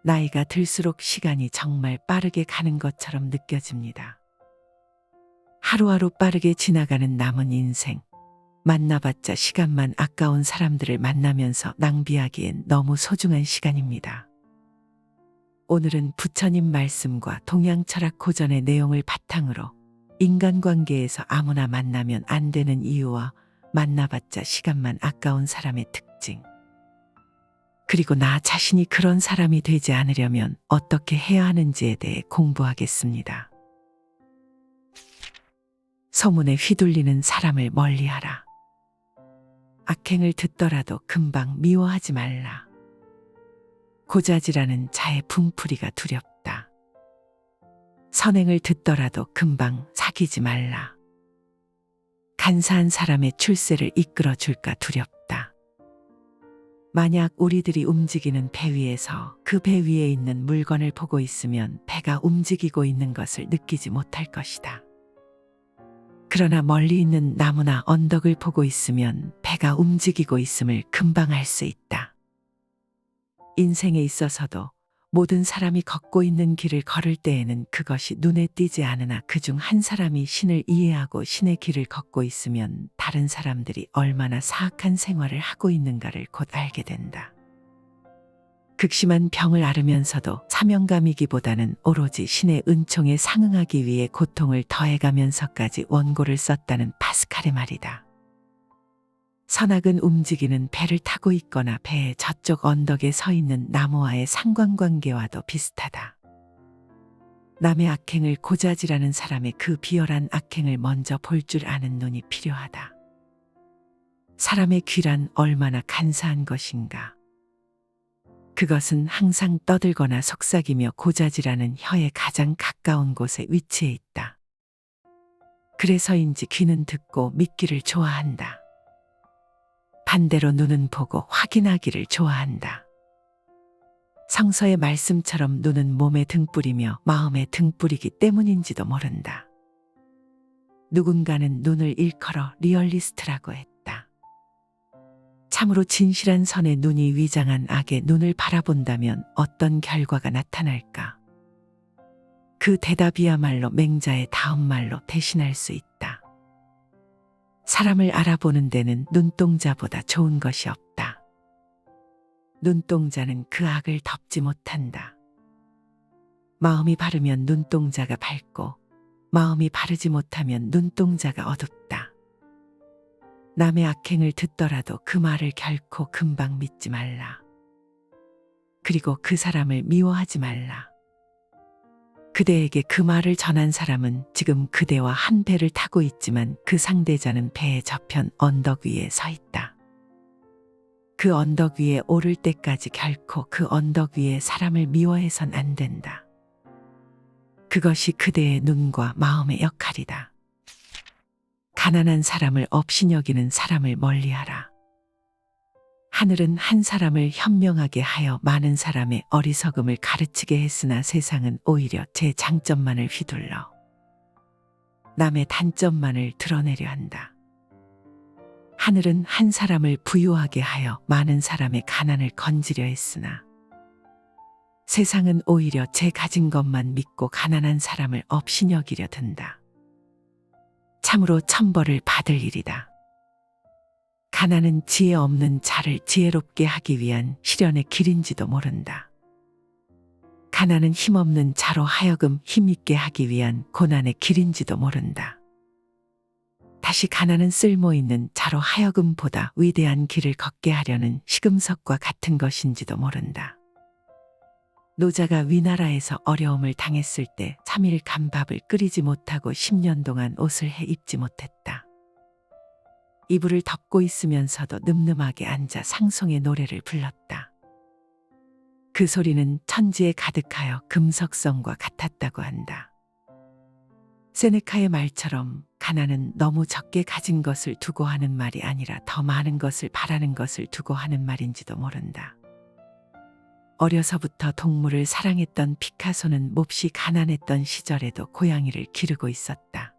나이가 들수록 시간이 정말 빠르게 가는 것처럼 느껴집니다. 하루하루 빠르게 지나가는 남은 인생. 만나봤자 시간만 아까운 사람들을 만나면서 낭비하기엔 너무 소중한 시간입니다. 오늘은 부처님 말씀과 동양철학 고전의 내용을 바탕으로 인간관계에서 아무나 만나면 안 되는 이유와 만나봤자 시간만 아까운 사람의 특징, 그리고 나 자신이 그런 사람이 되지 않으려면 어떻게 해야 하는지에 대해 공부하겠습니다. 소문에 휘둘리는 사람을 멀리하라. 악행을 듣더라도 금방 미워하지 말라. 고자질하는 자의 붕풀이가 두렵다. 선행을 듣더라도 금방 사귀지 말라. 간사한 사람의 출세를 이끌어줄까 두렵다. 만약 우리들이 움직이는 배 위에서 그 배 위에 있는 물건을 보고 있으면 배가 움직이고 있는 것을 느끼지 못할 것이다. 그러나 멀리 있는 나무나 언덕을 보고 있으면 배가 움직이고 있음을 금방 알 수 있다. 인생에 있어서도 모든 사람이 걷고 있는 길을 걸을 때에는 그것이 눈에 띄지 않으나 그중 한 사람이 신을 이해하고 신의 길을 걷고 있으면 다른 사람들이 얼마나 사악한 생활을 하고 있는가를 곧 알게 된다. 극심한 병을 앓으면서도 사명감이기보다는 오로지 신의 은총에 상응하기 위해 고통을 더해가면서까지 원고를 썼다는 파스칼의 말이다. 선악은 움직이는 배를 타고 있거나 배의 저쪽 언덕에 서 있는 나무와의 상관관계와도 비슷하다. 남의 악행을 고자질하는 사람의 그 비열한 악행을 먼저 볼 줄 아는 눈이 필요하다. 사람의 귀란 얼마나 간사한 것인가. 그것은 항상 떠들거나 속삭이며 고자질하는 혀에 가장 가까운 곳에 위치해 있다. 그래서인지 귀는 듣고 믿기를 좋아한다. 반대로 눈은 보고 확인하기를 좋아한다. 성서의 말씀처럼 눈은 몸에 등불이며 마음에 등불이기 때문인지도 모른다. 누군가는 눈을 일컬어 리얼리스트라고 했다. 참으로 진실한 선의 눈이 위장한 악의 눈을 바라본다면 어떤 결과가 나타날까? 그 대답이야말로 맹자의 다음 말로 대신할 수 있다. 사람을 알아보는 데는 눈동자보다 좋은 것이 없다. 눈동자는 그 악을 덮지 못한다. 마음이 바르면 눈동자가 밝고 마음이 바르지 못하면 눈동자가 어둡다. 남의 악행을 듣더라도 그 말을 결코 금방 믿지 말라. 그리고 그 사람을 미워하지 말라. 그대에게 그 말을 전한 사람은 지금 그대와 한 배를 타고 있지만 그 상대자는 배의 저편 언덕 위에 서 있다. 그 언덕 위에 오를 때까지 결코 그 언덕 위에 사람을 미워해선 안 된다. 그것이 그대의 눈과 마음의 역할이다. 가난한 사람을 업신여기는 사람을 멀리하라. 하늘은 한 사람을 현명하게 하여 많은 사람의 어리석음을 가르치게 했으나 세상은 오히려 제 장점만을 휘둘러 남의 단점만을 드러내려 한다. 하늘은 한 사람을 부유하게 하여 많은 사람의 가난을 건지려 했으나 세상은 오히려 제 가진 것만 믿고 가난한 사람을 업신여기려 든다. 참으로 천벌을 받을 일이다. 가난은 지혜 없는 자를 지혜롭게 하기 위한 시련의 길인지도 모른다. 가난은 힘없는 자로 하여금 힘있게 하기 위한 고난의 길인지도 모른다. 다시 가난은 쓸모있는 자로 하여금 보다 위대한 길을 걷게 하려는 시금석과 같은 것인지도 모른다. 노자가 위나라에서 어려움을 당했을 때 3일 간밥을 끓이지 못하고 10년 동안 옷을 해 입지 못했다. 이불을 덮고 있으면서도 늠름하게 앉아 상송의 노래를 불렀다. 그 소리는 천지에 가득하여 금석성과 같았다고 한다. 세네카의 말처럼 가난은 너무 적게 가진 것을 두고 하는 말이 아니라 더 많은 것을 바라는 것을 두고 하는 말인지도 모른다. 어려서부터 동물을 사랑했던 피카소는 몹시 가난했던 시절에도 고양이를 기르고 있었다.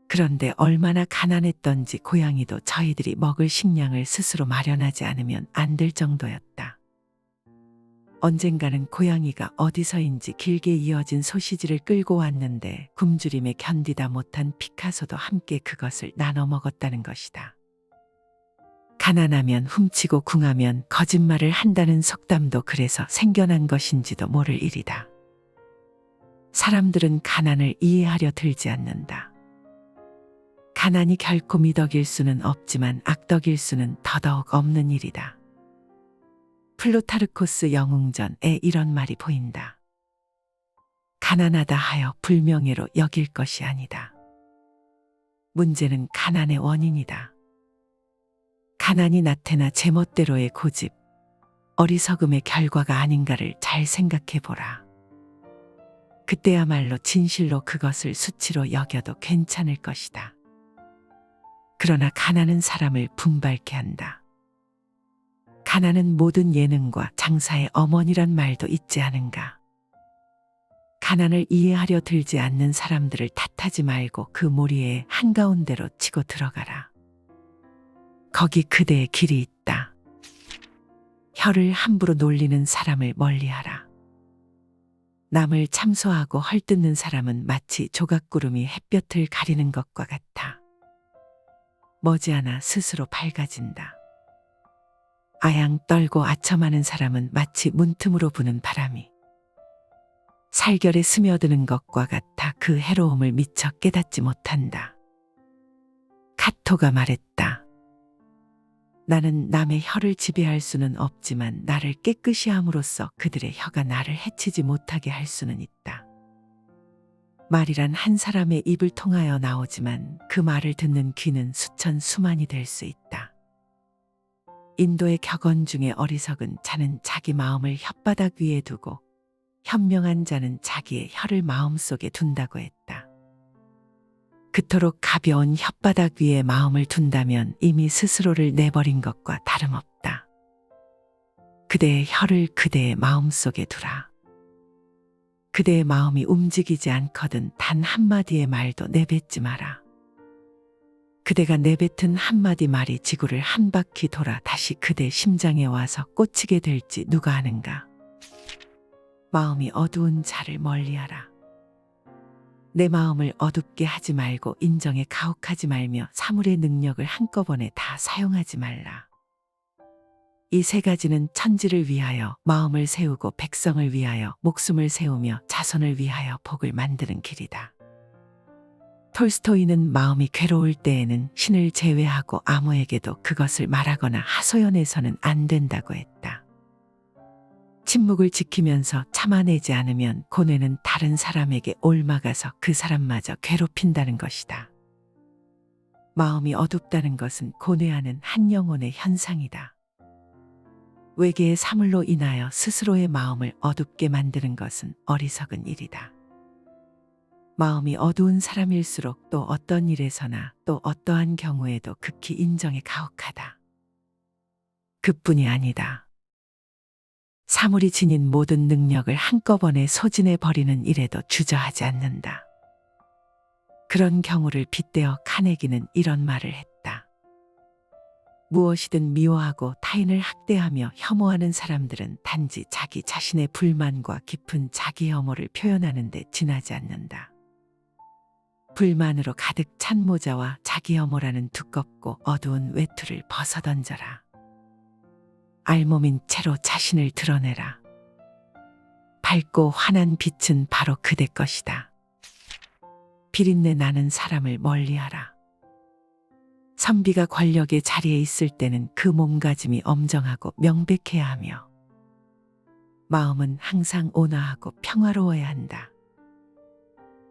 그런데 얼마나 가난했던지 고양이도 저희들이 먹을 식량을 스스로 마련하지 않으면 안 될 정도였다. 언젠가는 고양이가 어디서인지 길게 이어진 소시지를 끌고 왔는데 굶주림에 견디다 못한 피카소도 함께 그것을 나눠 먹었다는 것이다. 가난하면 훔치고 궁하면 거짓말을 한다는 속담도 그래서 생겨난 것인지도 모를 일이다. 사람들은 가난을 이해하려 들지 않는다. 가난이 결코 미덕일 수는 없지만 악덕일 수는 더더욱 없는 일이다. 플루타르코스 영웅전에 이런 말이 보인다. 가난하다 하여 불명예로 여길 것이 아니다. 문제는 가난의 원인이다. 가난이 나태나 제멋대로의 고집, 어리석음의 결과가 아닌가를 잘 생각해 보라. 그때야말로 진실로 그것을 수치로 여겨도 괜찮을 것이다. 그러나 가난은 사람을 분발케 한다. 가난은 모든 예능과 장사의 어머니란 말도 있지 않은가. 가난을 이해하려 들지 않는 사람들을 탓하지 말고 그 모리에 한가운데로 치고 들어가라. 거기 그대의 길이 있다. 혀를 함부로 놀리는 사람을 멀리하라. 남을 참소하고 헐뜯는 사람은 마치 조각구름이 햇볕을 가리는 것과 같아. 머지않아 스스로 밝아진다. 아양 떨고 아첨하는 사람은 마치 문틈으로 부는 바람이 살결에 스며드는 것과 같아 그 해로움을 미처 깨닫지 못한다. 카토가 말했다. 나는 남의 혀를 지배할 수는 없지만 나를 깨끗이 함으로써 그들의 혀가 나를 해치지 못하게 할 수는 있다. 말이란 한 사람의 입을 통하여 나오지만 그 말을 듣는 귀는 수천 수만이 될 수 있다. 인도의 격언 중에 어리석은 자는 자기 마음을 혓바닥 위에 두고 현명한 자는 자기의 혀를 마음속에 둔다고 했다. 그토록 가벼운 혓바닥 위에 마음을 둔다면 이미 스스로를 내버린 것과 다름없다. 그대의 혀를 그대의 마음속에 두라. 그대의 마음이 움직이지 않거든 단 한마디의 말도 내뱉지 마라. 그대가 내뱉은 한마디 말이 지구를 한 바퀴 돌아 다시 그대 심장에 와서 꽂히게 될지 누가 아는가. 마음이 어두운 자를 멀리하라. 내 마음을 어둡게 하지 말고 인정에 가혹하지 말며 사물의 능력을 한꺼번에 다 사용하지 말라. 이 세 가지는 천지를 위하여 마음을 세우고 백성을 위하여 목숨을 세우며 자손을 위하여 복을 만드는 길이다. 톨스토이는 마음이 괴로울 때에는 신을 제외하고 아무에게도 그것을 말하거나 하소연해서는 안 된다고 했다. 침묵을 지키면서 참아내지 않으면 고뇌는 다른 사람에게 옮아가서 그 사람마저 괴롭힌다는 것이다. 마음이 어둡다는 것은 고뇌하는 한 영혼의 현상이다. 외계의 사물로 인하여 스스로의 마음을 어둡게 만드는 것은 어리석은 일이다. 마음이 어두운 사람일수록 또 어떤 일에서나 또 어떠한 경우에도 극히 인정에 가혹하다. 그뿐이 아니다. 사물이 지닌 모든 능력을 한꺼번에 소진해 버리는 일에도 주저하지 않는다. 그런 경우를 빗대어 카네기는 이런 말을 했다. 무엇이든 미워하고 타인을 학대하며 혐오하는 사람들은 단지 자기 자신의 불만과 깊은 자기 혐오를 표현하는 데 지나지 않는다. 불만으로 가득 찬 모자와 자기 혐오라는 두껍고 어두운 외투를 벗어던져라. 알몸인 채로 자신을 드러내라. 밝고 환한 빛은 바로 그대 것이다. 비린내 나는 사람을 멀리하라. 선비가 권력의 자리에 있을 때는 그 몸가짐이 엄정하고 명백해야 하며 마음은 항상 온화하고 평화로워야 한다.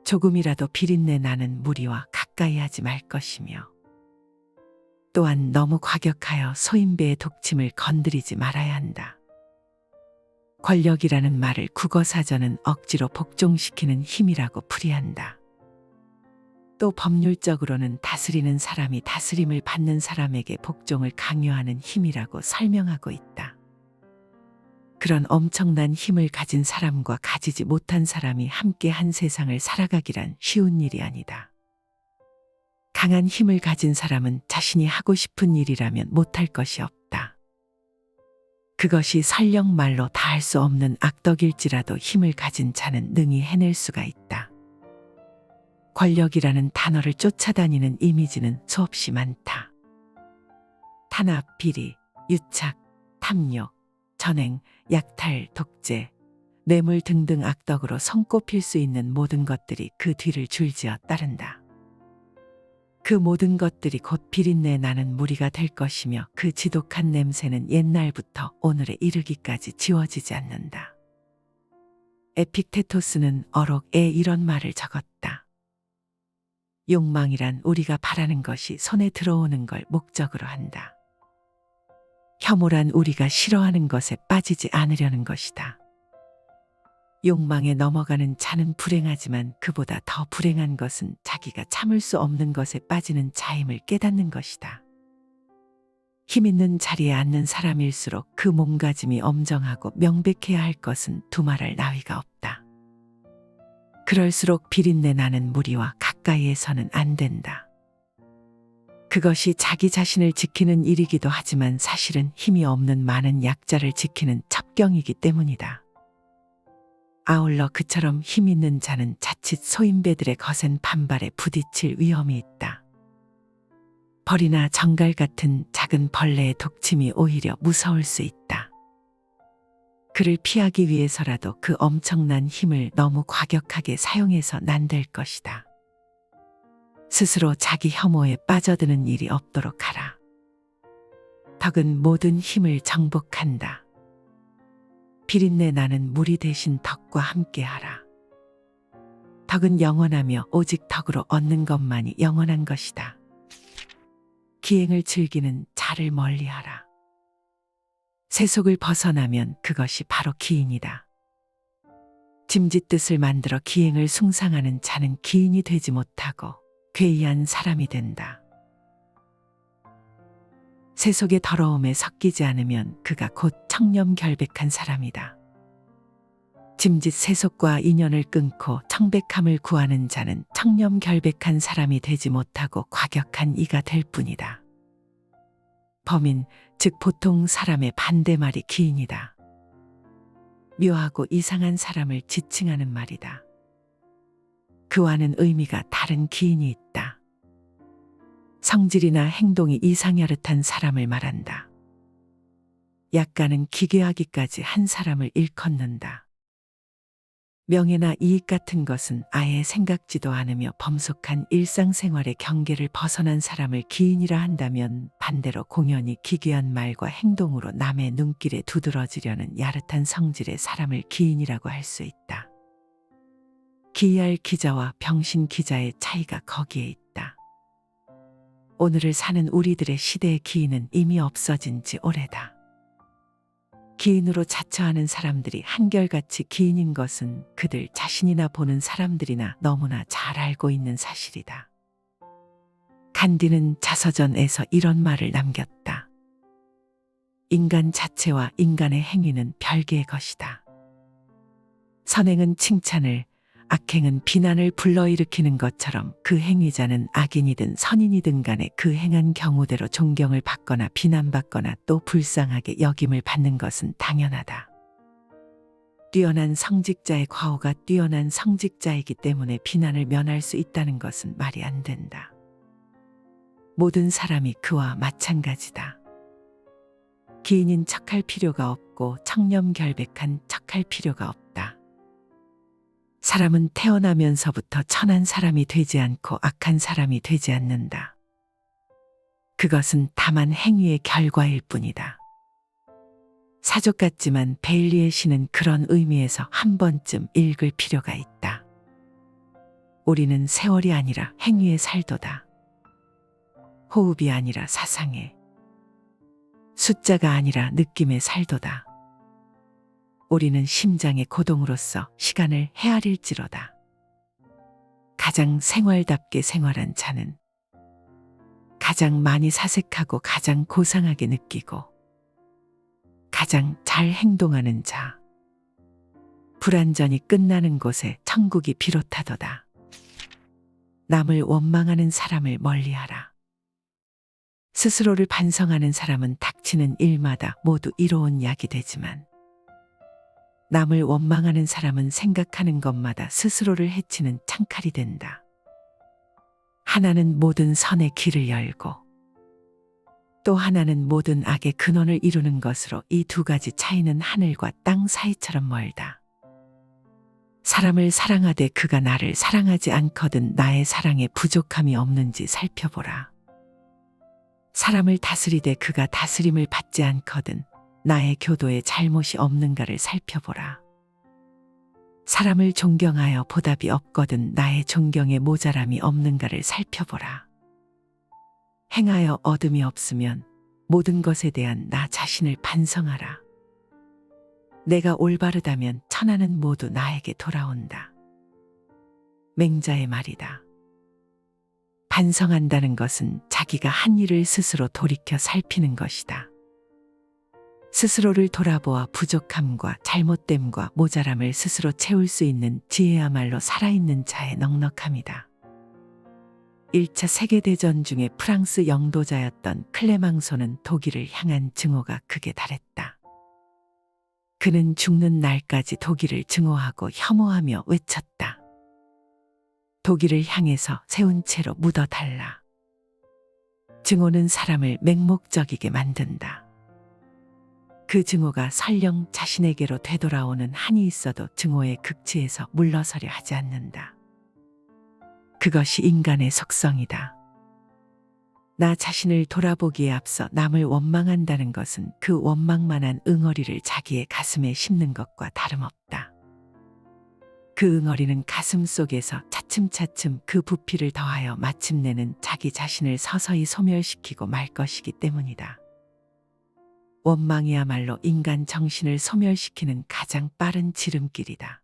조금이라도 비린내 나는 무리와 가까이 하지 말 것이며 또한 너무 과격하여 소인배의 독침을 건드리지 말아야 한다. 권력이라는 말을 국어사전은 억지로 복종시키는 힘이라고 풀이한다. 또 법률적으로는 다스리는 사람이 다스림을 받는 사람에게 복종을 강요하는 힘이라고 설명하고 있다. 그런 엄청난 힘을 가진 사람과 가지지 못한 사람이 함께 한 세상을 살아가기란 쉬운 일이 아니다. 강한 힘을 가진 사람은 자신이 하고 싶은 일이라면 못할 것이 없다. 그것이 설령 말로 다할 수 없는 악덕일지라도 힘을 가진 자는 능히 해낼 수가 있다. 권력이라는 단어를 쫓아다니는 이미지는 수없이 많다. 탄압, 비리, 유착, 탐욕, 전행, 약탈, 독재, 뇌물 등등 악덕으로 손꼽힐 수 있는 모든 것들이 그 뒤를 줄지어 따른다. 그 모든 것들이 곧 비린내 나는 무리가 될 것이며 그 지독한 냄새는 옛날부터 오늘에 이르기까지 지워지지 않는다. 에픽테토스는 어록에 이런 말을 적었다. 욕망이란 우리가 바라는 것이 손에 들어오는 걸 목적으로 한다. 혐오란 우리가 싫어하는 것에 빠지지 않으려는 것이다. 욕망에 넘어가는 자는 불행하지만 그보다 더 불행한 것은 자기가 참을 수 없는 것에 빠지는 자임을 깨닫는 것이다. 힘 있는 자리에 앉는 사람일수록 그 몸가짐이 엄정하고 명백해야 할 것은 두말할 나위가 없다. 그럴수록 비린내 나는 무리와 가까이에서는 안 된다. 그것이 자기 자신을 지키는 일이기도 하지만 사실은 힘이 없는 많은 약자를 지키는 첩경이기 때문이다. 아울러 그처럼 힘 있는 자는 자칫 소인배들의 거센 반발에 부딪힐 위험이 있다. 벌이나 정갈 같은 작은 벌레의 독침이 오히려 무서울 수 있다. 그를 피하기 위해서라도 그 엄청난 힘을 너무 과격하게 사용해서 난될 것이다. 스스로 자기 혐오에 빠져드는 일이 없도록 하라. 덕은 모든 힘을 정복한다. 비린내 나는 무리 대신 덕과 함께하라. 덕은 영원하며 오직 덕으로 얻는 것만이 영원한 것이다. 기행을 즐기는 자를 멀리하라. 세속을 벗어나면 그것이 바로 기인이다. 짐짓뜻을 만들어 기행을 숭상하는 자는 기인이 되지 못하고 괴이한 사람이 된다. 세속의 더러움에 섞이지 않으면 그가 곧 청렴결백한 사람이다. 짐짓 세속과 인연을 끊고 청백함을 구하는 자는 청렴결백한 사람이 되지 못하고 과격한 이가 될 뿐이다. 범인, 즉 보통 사람의 반대말이 기인이다. 묘하고 이상한 사람을 지칭하는 말이다. 그와는 의미가 다른 기인이 있다. 성질이나 행동이 이상야릇한 사람을 말한다. 약간은 기괴하기까지 한 사람을 일컫는다. 명예나 이익 같은 것은 아예 생각지도 않으며 범속한 일상생활의 경계를 벗어난 사람을 기인이라 한다면 반대로 공연히 기괴한 말과 행동으로 남의 눈길에 두드러지려는 야릇한 성질의 사람을 기인이라고 할 수 있다. 기이할 기자와 병신 기자의 차이가 거기에 있다. 오늘을 사는 우리들의 시대의 기인은 이미 없어진 지 오래다. 기인으로 자처하는 사람들이 한결같이 기인인 것은 그들 자신이나 보는 사람들이나 너무나 잘 알고 있는 사실이다. 간디는 자서전에서 이런 말을 남겼다. 인간 자체와 인간의 행위는 별개의 것이다. 선행은 칭찬을, 악행은 비난을 불러일으키는 것처럼 그 행위자는 악인이든 선인이든 간에 그 행한 경우대로 존경을 받거나 비난받거나 또 불쌍하게 여김을 받는 것은 당연하다. 뛰어난 성직자의 과오가 뛰어난 성직자이기 때문에 비난을 면할 수 있다는 것은 말이 안 된다. 모든 사람이 그와 마찬가지다. 기인인 척할 필요가 없고 청렴결백한 척할 필요가 없다. 사람은 태어나면서부터 천한 사람이 되지 않고 악한 사람이 되지 않는다. 그것은 다만 행위의 결과일 뿐이다. 사족 같지만 베일리의 시는 그런 의미에서 한 번쯤 읽을 필요가 있다. 우리는 세월이 아니라 행위에 살도다. 호흡이 아니라 사상에, 숫자가 아니라 느낌에 살도다. 우리는 심장의 고동으로서 시간을 헤아릴지로다. 가장 생활답게 생활한 자는 가장 많이 사색하고 가장 고상하게 느끼고 가장 잘 행동하는 자. 불완전히 끝나는 곳에 천국이 비롯하도다. 남을 원망하는 사람을 멀리하라. 스스로를 반성하는 사람은 닥치는 일마다 모두 이로운 약이 되지만 남을 원망하는 사람은 생각하는 것마다 스스로를 해치는 창칼이 된다. 하나는 모든 선의 길을 열고 또 하나는 모든 악의 근원을 이루는 것으로 이 두 가지 차이는 하늘과 땅 사이처럼 멀다. 사람을 사랑하되 그가 나를 사랑하지 않거든 나의 사랑에 부족함이 없는지 살펴보라. 사람을 다스리되 그가 다스림을 받지 않거든 나의 교도에 잘못이 없는가를 살펴보라. 사람을 존경하여 보답이 없거든 나의 존경에 모자람이 없는가를 살펴보라. 행하여 얻음이 없으면 모든 것에 대한 나 자신을 반성하라. 내가 올바르다면 천하는 모두 나에게 돌아온다. 맹자의 말이다. 반성한다는 것은 자기가 한 일을 스스로 돌이켜 살피는 것이다. 스스로를 돌아보아 부족함과 잘못됨과 모자람을 스스로 채울 수 있는 지혜야말로 살아있는 자의 넉넉함이다. 1차 세계대전 중에 프랑스 영도자였던 클레망소는 독일을 향한 증오가 극에 달했다. 그는 죽는 날까지 독일을 증오하고 혐오하며 외쳤다. 독일을 향해서 세운 채로 묻어달라. 증오는 사람을 맹목적이게 만든다. 그 증오가 설령 자신에게로 되돌아오는 한이 있어도 증오의 극치에서 물러서려 하지 않는다. 그것이 인간의 속성이다. 나 자신을 돌아보기에 앞서 남을 원망한다는 것은 그 원망만한 응어리를 자기의 가슴에 심는 것과 다름없다. 그 응어리는 가슴 속에서 차츰차츰 그 부피를 더하여 마침내는 자기 자신을 서서히 소멸시키고 말 것이기 때문이다. 원망이야말로 인간 정신을 소멸시키는 가장 빠른 지름길이다.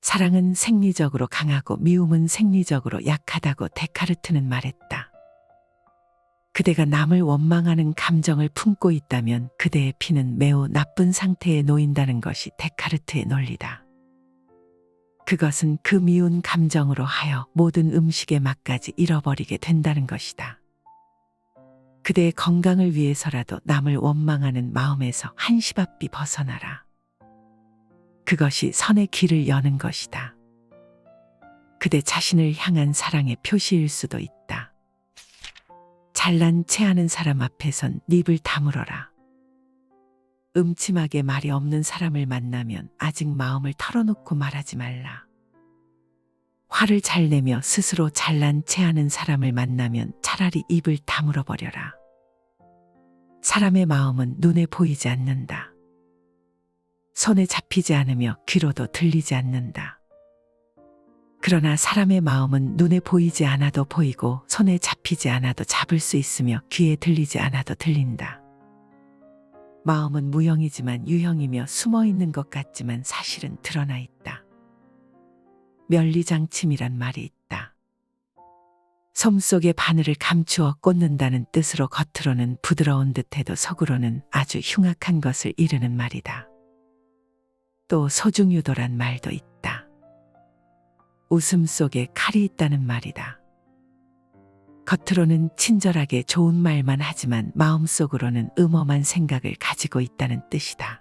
사랑은 생리적으로 강하고 미움은 생리적으로 약하다고 데카르트는 말했다. 그대가 남을 원망하는 감정을 품고 있다면 그대의 피는 매우 나쁜 상태에 놓인다는 것이 데카르트의 논리다. 그것은 그 미운 감정으로 하여 모든 음식의 맛까지 잃어버리게 된다는 것이다. 그대의 건강을 위해서라도 남을 원망하는 마음에서 한시 앞이 벗어나라. 그것이 선의 길을 여는 것이다. 그대 자신을 향한 사랑의 표시일 수도 있다. 잘난 체하는 사람 앞에선 입을 다물어라. 음침하게 말이 없는 사람을 만나면 아직 마음을 털어놓고 말하지 말라. 화를 잘 내며 스스로 잘난 체하는 사람을 만나면 차라리 입을 다물어 버려라. 사람의 마음은 눈에 보이지 않는다. 손에 잡히지 않으며 귀로도 들리지 않는다. 그러나 사람의 마음은 눈에 보이지 않아도 보이고 손에 잡히지 않아도 잡을 수 있으며 귀에 들리지 않아도 들린다. 마음은 무형이지만 유형이며 숨어 있는 것 같지만 사실은 드러나 있다. 면리장침이란 말이 있다. 솜 속에 바늘을 감추어 꽂는다는 뜻으로 겉으로는 부드러운 듯해도 속으로는 아주 흉악한 것을 이르는 말이다. 또 소중유도란 말도 있다. 웃음 속에 칼이 있다는 말이다. 겉으로는 친절하게 좋은 말만 하지만 마음속으로는 음험한 생각을 가지고 있다는 뜻이다.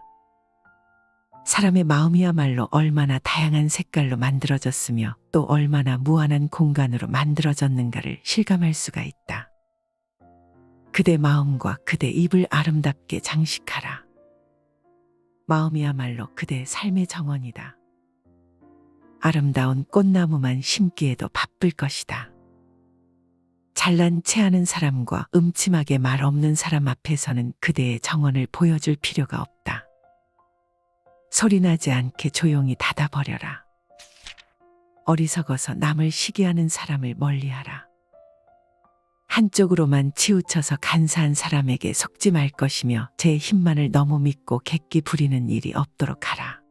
사람의 마음이야말로 얼마나 다양한 색깔로 만들어졌으며 또 얼마나 무한한 공간으로 만들어졌는가를 실감할 수가 있다. 그대 마음과 그대 입을 아름답게 장식하라. 마음이야말로 그대의 삶의 정원이다. 아름다운 꽃나무만 심기에도 바쁠 것이다. 잘난 체하는 사람과 음침하게 말 없는 사람 앞에서는 그대의 정원을 보여줄 필요가 없다. 소리나지 않게 조용히 닫아버려라. 어리석어서 남을 시기하는 사람을 멀리하라. 한쪽으로만 치우쳐서 간사한 사람에게 속지 말 것이며 제 힘만을 너무 믿고 객기 부리는 일이 없도록 하라.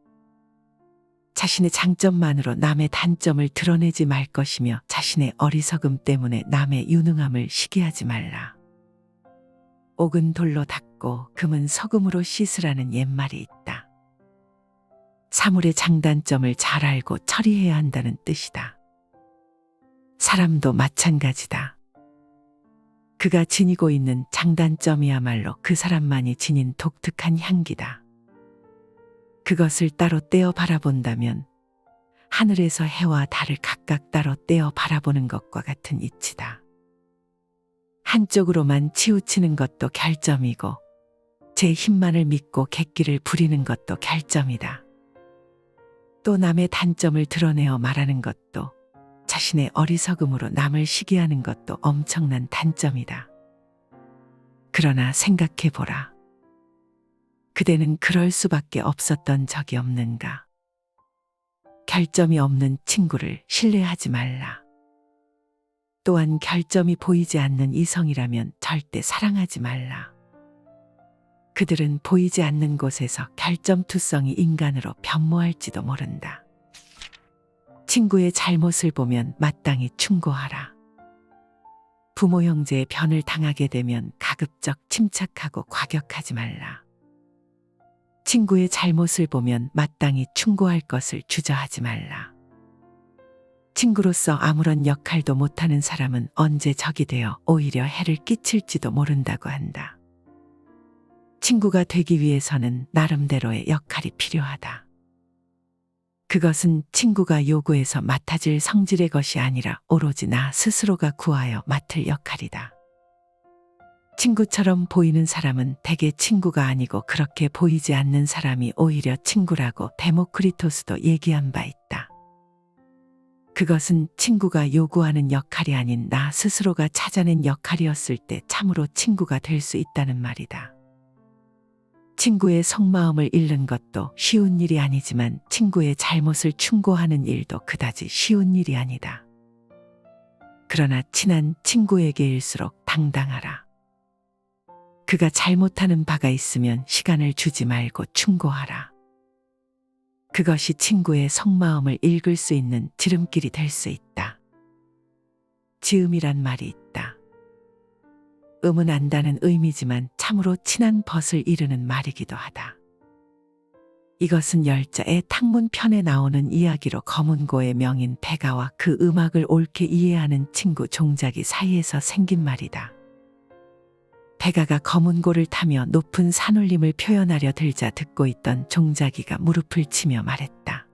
자신의 장점만으로 남의 단점을 드러내지 말 것이며 자신의 어리석음 때문에 남의 유능함을 시기하지 말라. 옥은 돌로 닦고 금은 소금으로 씻으라는 옛말이 있다. 사물의 장단점을 잘 알고 처리해야 한다는 뜻이다. 사람도 마찬가지다. 그가 지니고 있는 장단점이야말로 그 사람만이 지닌 독특한 향기다. 그것을 따로 떼어 바라본다면 하늘에서 해와 달을 각각 따로 떼어 바라보는 것과 같은 이치다. 한쪽으로만 치우치는 것도 결점이고 제 힘만을 믿고 객기를 부리는 것도 결점이다. 또 남의 단점을 드러내어 말하는 것도 자신의 어리석음으로 남을 시기하는 것도 엄청난 단점이다. 그러나 생각해보라. 그대는 그럴 수밖에 없었던 적이 없는가? 결점이 없는 친구를 신뢰하지 말라. 또한 결점이 보이지 않는 이성이라면 절대 사랑하지 말라. 그들은 보이지 않는 곳에서 결점투성이 인간으로 변모할지도 모른다. 친구의 잘못을 보면 마땅히 충고하라. 부모 형제의 변을 당하게 되면 가급적 침착하고 과격하지 말라. 친구의 잘못을 보면 마땅히 충고할 것을 주저하지 말라. 친구로서 아무런 역할도 못하는 사람은 언제 적이 되어 오히려 해를 끼칠지도 모른다고 한다. 친구가 되기 위해서는 나름대로의 역할이 필요하다. 그것은 친구가 요구해서 맡아질 성질의 것이 아니라 오로지 나 스스로가 구하여 맡을 역할이다. 친구처럼 보이는 사람은 대개 친구가 아니고 그렇게 보이지 않는 사람이 오히려 친구라고 데모크리토스도 얘기한 바 있다. 그것은 친구가 요구하는 역할이 아닌 나 스스로가 찾아낸 역할이었을 때 참으로 친구가 될 수 있다는 말이다. 친구의 속마음을 잃는 것도 쉬운 일이 아니지만 친구의 잘못을 충고하는 일도 그다지 쉬운 일이 아니다. 그러나 친한 친구에게일수록 당당하라. 그가 잘못하는 바가 있으면 시간을 주지 말고 충고하라. 그것이 친구의 속마음을 읽을 수 있는 지름길이 될 수 있다. 지음이란 말이 있다. 음은 안다는 의미지만 참으로 친한 벗을 이르는 말이기도 하다. 이것은 열자의 탕문편에 나오는 이야기로 검은고의 명인 백아와 그 음악을 옳게 이해하는 친구 종자기 사이에서 생긴 말이다. 백아가 검은고를 타며 높은 산울림을 표현하려 들자 듣고 있던 종자기가 무릎을 치며 말했다.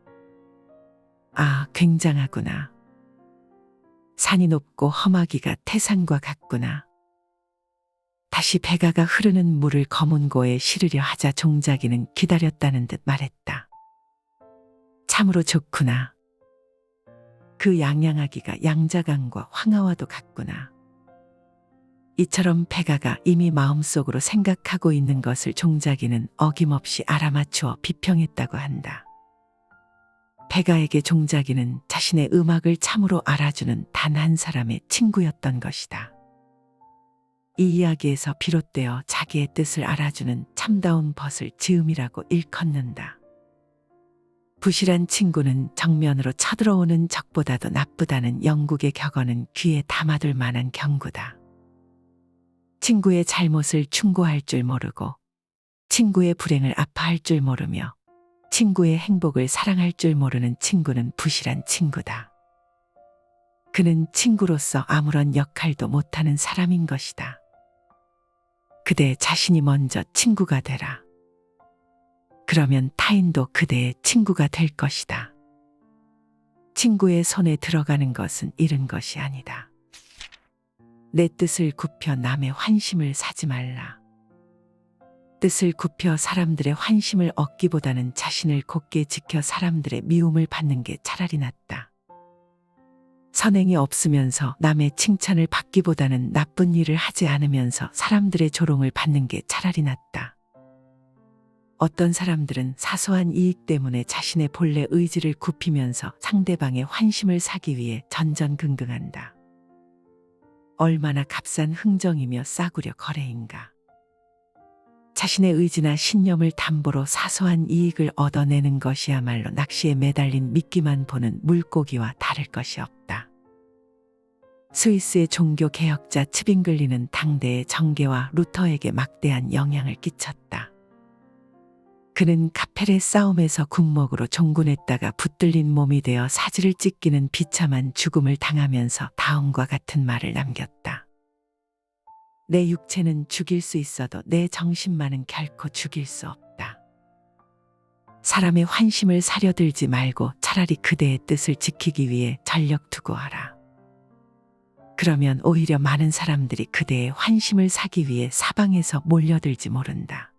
아, 굉장하구나. 산이 높고 험하기가 태산과 같구나. 다시 백아가 흐르는 물을 검은고에 실으려 하자 종자기는 기다렸다는 듯 말했다. 참으로 좋구나. 그 양양하기가 양자강과 황하와도 같구나. 이처럼 백아가 이미 마음속으로 생각하고 있는 것을 종자기는 어김없이 알아맞추어 비평했다고 한다. 백아에게 종자기는 자신의 음악을 참으로 알아주는 단 한 사람의 친구였던 것이다. 이 이야기에서 비롯되어 자기의 뜻을 알아주는 참다운 벗을 지음이라고 일컫는다. 부실한 친구는 정면으로 쳐들어오는 적보다도 나쁘다는 영국의 격언은 귀에 담아둘 만한 경고다. 친구의 잘못을 충고할 줄 모르고 친구의 불행을 아파할 줄 모르며 친구의 행복을 사랑할 줄 모르는 친구는 부실한 친구다. 그는 친구로서 아무런 역할도 못하는 사람인 것이다. 그대 자신이 먼저 친구가 되라. 그러면 타인도 그대의 친구가 될 것이다. 친구의 손에 들어가는 것은 잃은 것이 아니다. 내 뜻을 굽혀 남의 환심을 사지 말라. 뜻을 굽혀 사람들의 환심을 얻기보다는 자신을 곧게 지켜 사람들의 미움을 받는 게 차라리 낫다. 선행이 없으면서 남의 칭찬을 받기보다는 나쁜 일을 하지 않으면서 사람들의 조롱을 받는 게 차라리 낫다. 어떤 사람들은 사소한 이익 때문에 자신의 본래 의지를 굽히면서 상대방의 환심을 사기 위해 전전긍긍한다. 얼마나 값싼 흥정이며 싸구려 거래인가. 자신의 의지나 신념을 담보로 사소한 이익을 얻어내는 것이야말로 낚시에 매달린 미끼만 보는 물고기와 다를 것이 없다. 스위스의 종교 개혁자 츠빙글리는 당대의 정계와 루터에게 막대한 영향을 끼쳤다. 그는 카펠의 싸움에서 군목으로 종군했다가 붙들린 몸이 되어 사지를 찢기는 비참한 죽음을 당하면서 다음과 같은 말을 남겼다. 내 육체는 죽일 수 있어도 내 정신만은 결코 죽일 수 없다. 사람의 환심을 사려들지 말고 차라리 그대의 뜻을 지키기 위해 전력 투구하라. 그러면 오히려 많은 사람들이 그대의 환심을 사기 위해 사방에서 몰려들지 모른다.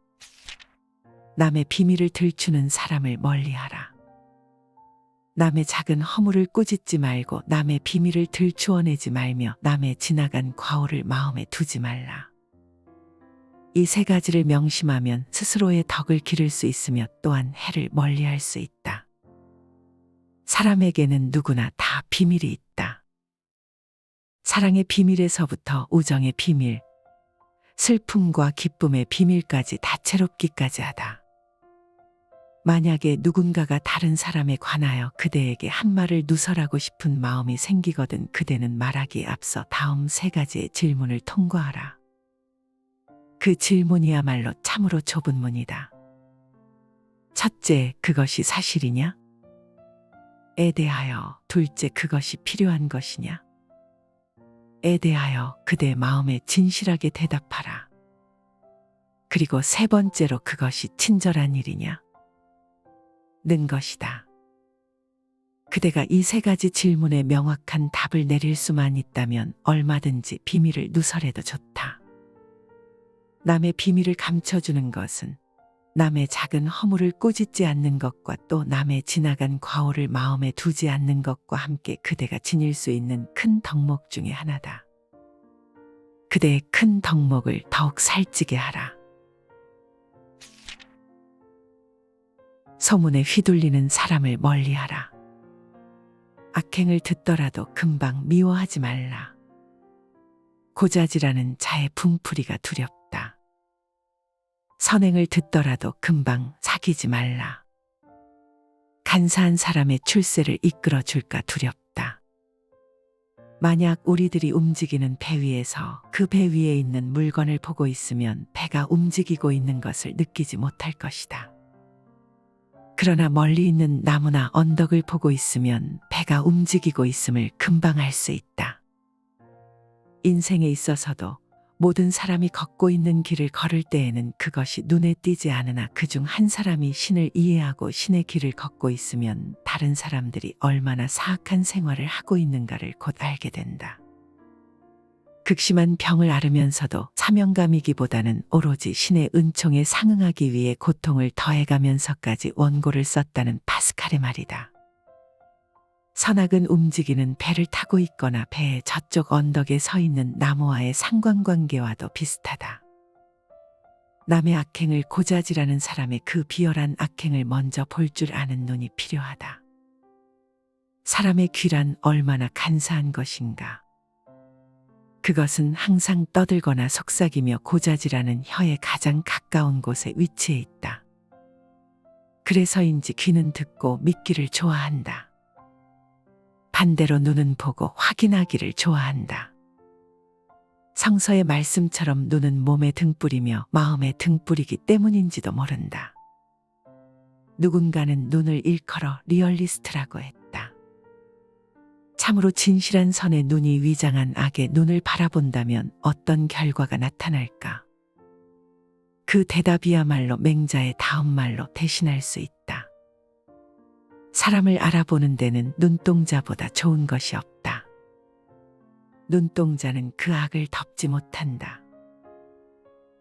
남의 비밀을 들추는 사람을 멀리하라. 남의 작은 허물을 꾸짖지 말고 남의 비밀을 들추어내지 말며 남의 지나간 과오를 마음에 두지 말라. 이 세 가지를 명심하면 스스로의 덕을 기를 수 있으며 또한 해를 멀리할 수 있다. 사람에게는 누구나 다 비밀이 있다. 사랑의 비밀에서부터 우정의 비밀, 슬픔과 기쁨의 비밀까지 다채롭기까지 하다. 만약에 누군가가 다른 사람에 관하여 그대에게 한 말을 누설하고 싶은 마음이 생기거든 그대는 말하기에 앞서 다음 세 가지의 질문을 통과하라. 그 질문이야말로 참으로 좁은 문이다. 첫째, 그것이 사실이냐? 에 대하여. 둘째, 그것이 필요한 것이냐? 에 대하여 그대 마음에 진실하게 대답하라. 그리고 세 번째로 그것이 친절한 일이냐? 는 것이다. 그대가 이 세 가지 질문에 명확한 답을 내릴 수만 있다면 얼마든지 비밀을 누설해도 좋다. 남의 비밀을 감춰주는 것은 남의 작은 허물을 꾸짖지 않는 것과 또 남의 지나간 과오를 마음에 두지 않는 것과 함께 그대가 지닐 수 있는 큰 덕목 중에 하나다. 그대의 큰 덕목을 더욱 살찌게 하라. 소문에 휘둘리는 사람을 멀리하라. 악행을 듣더라도 금방 미워하지 말라. 고자질하는 자의 분풀이가 두렵다. 선행을 듣더라도 금방 사귀지 말라. 간사한 사람의 출세를 이끌어 줄까 두렵다. 만약 우리들이 움직이는 배 위에서 그 배 위에 있는 물건을 보고 있으면 배가 움직이고 있는 것을 느끼지 못할 것이다. 그러나 멀리 있는 나무나 언덕을 보고 있으면 배가 움직이고 있음을 금방 알 수 있다. 인생에 있어서도 모든 사람이 걷고 있는 길을 걸을 때에는 그것이 눈에 띄지 않으나 그중 한 사람이 신을 이해하고 신의 길을 걷고 있으면 다른 사람들이 얼마나 사악한 생활을 하고 있는가를 곧 알게 된다. 극심한 병을 앓으면서도 사명감이기보다는 오로지 신의 은총에 상응하기 위해 고통을 더해가면서까지 원고를 썼다는 파스칼의 말이다. 선악은 움직이는 배를 타고 있거나 배의 저쪽 언덕에 서 있는 나무와의 상관관계와도 비슷하다. 남의 악행을 고자질하는 사람의 그 비열한 악행을 먼저 볼 줄 아는 눈이 필요하다. 사람의 귀란 얼마나 간사한 것인가. 그것은 항상 떠들거나 속삭이며 고자질하는 혀에 가장 가까운 곳에 위치해 있다. 그래서인지 귀는 듣고 믿기를 좋아한다. 반대로 눈은 보고 확인하기를 좋아한다. 성서의 말씀처럼 눈은 몸에 등불이며 마음에 등불이기 때문인지도 모른다. 누군가는 눈을 일컬어 리얼리스트라고 했다. 참으로 진실한 선의 눈이 위장한 악의 눈을 바라본다면 어떤 결과가 나타날까? 그 대답이야말로 맹자의 다음 말로 대신할 수 있다. 사람을 알아보는 데는 눈동자보다 좋은 것이 없다. 눈동자는 그 악을 덮지 못한다.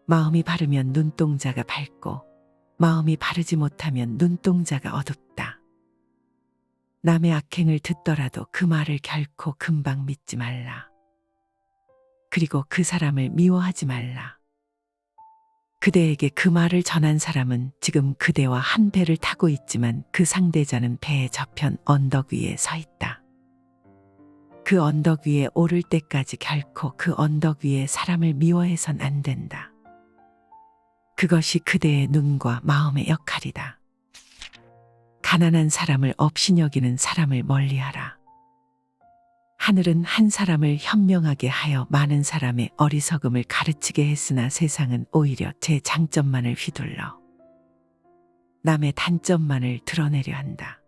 마음이 바르면 눈동자가 밝고 마음이 바르지 못하면 눈동자가 어둡다. 남의 악행을 듣더라도 그 말을 결코 금방 믿지 말라. 그리고 그 사람을 미워하지 말라. 그대에게 그 말을 전한 사람은 지금 그대와 한 배를 타고 있지만 그 상대자는 배의 저편 언덕 위에 서 있다. 그 언덕 위에 오를 때까지 결코 그 언덕 위에 사람을 미워해선 안 된다. 그것이 그대의 눈과 마음의 역할이다. 가난한 사람을 업신여기는 사람을 멀리하라. 하늘은 한 사람을 현명하게 하여 많은 사람의 어리석음을 가르치게 했으나 세상은 오히려 제 장점만을 휘둘러 남의 단점만을 드러내려 한다.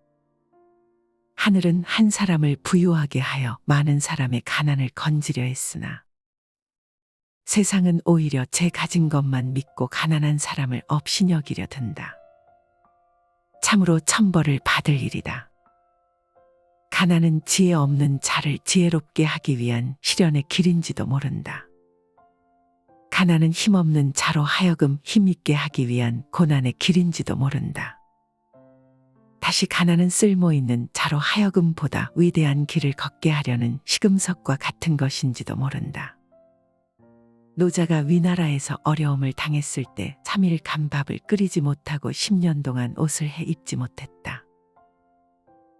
하늘은 한 사람을 부유하게 하여 많은 사람의 가난을 건지려 했으나 세상은 오히려 제 가진 것만 믿고 가난한 사람을 업신여기려 든다. 참으로 천벌을 받을 일이다. 가난은 지혜 없는 자를 지혜롭게 하기 위한 시련의 길인지도 모른다. 가난은 힘없는 자로 하여금 힘있게 하기 위한 고난의 길인지도 모른다. 다시 가난은 쓸모있는 자로 하여금 보다 위대한 길을 걷게 하려는 시금석과 같은 것인지도 모른다. 노자가 위나라에서 어려움을 당했을 때 3일 간밥을 끓이지 못하고 10년 동안 옷을 해 입지 못했다.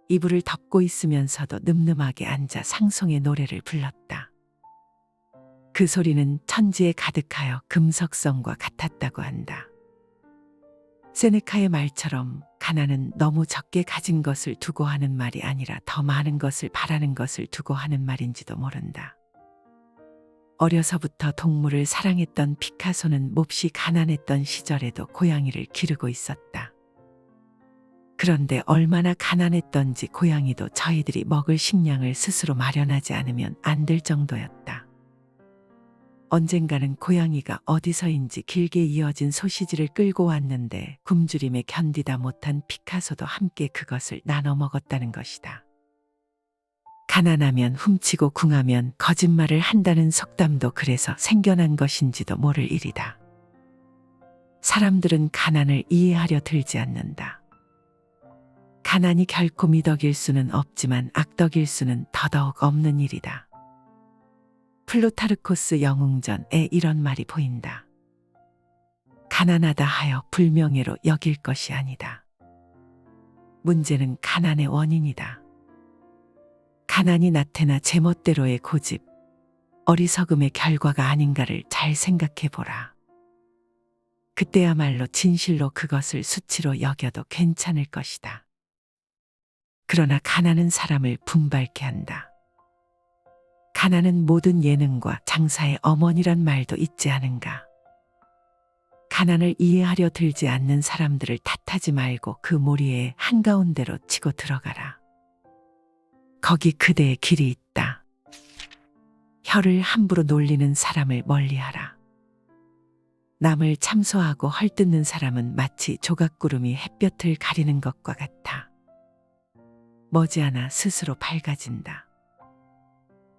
이불을 덮고 있으면서도 늠름하게 앉아 상송의 노래를 불렀다. 그 소리는 천지에 가득하여 금석성과 같았다고 한다. 세네카의 말처럼 가난은 너무 적게 가진 것을 두고 하는 말이 아니라 더 많은 것을 바라는 것을 두고 하는 말인지도 모른다. 어려서부터 동물을 사랑했던 피카소는 몹시 가난했던 시절에도 고양이를 기르고 있었다. 그런데 얼마나 가난했던지 고양이도 저희들이 먹을 식량을 스스로 마련하지 않으면 안 될 정도였다. 언젠가는 고양이가 어디서인지 길게 이어진 소시지를 끌고 왔는데 굶주림에 견디다 못한 피카소도 함께 그것을 나눠 먹었다는 것이다. 가난하면 훔치고 궁하면 거짓말을 한다는 속담도 그래서 생겨난 것인지도 모를 일이다. 사람들은 가난을 이해하려 들지 않는다. 가난이 결코 미덕일 수는 없지만 악덕일 수는 더더욱 없는 일이다. 플루타르코스 영웅전에 이런 말이 보인다. 가난하다 하여 불명예로 여길 것이 아니다. 문제는 가난의 원인이다. 가난이 나태나 제멋대로의 고집, 어리석음의 결과가 아닌가를 잘 생각해 보라. 그때야말로 진실로 그것을 수치로 여겨도 괜찮을 것이다. 그러나 가난은 사람을 분발케 한다. 가난은 모든 예능과 장사의 어머니란 말도 있지 않은가. 가난을 이해하려 들지 않는 사람들을 탓하지 말고 그 모리의 한가운데로 치고 들어가라. 거기 그대의 길이 있다. 혀를 함부로 놀리는 사람을 멀리하라. 남을 참소하고 헐뜯는 사람은 마치 조각구름이 햇볕을 가리는 것과 같아. 머지않아 스스로 밝아진다.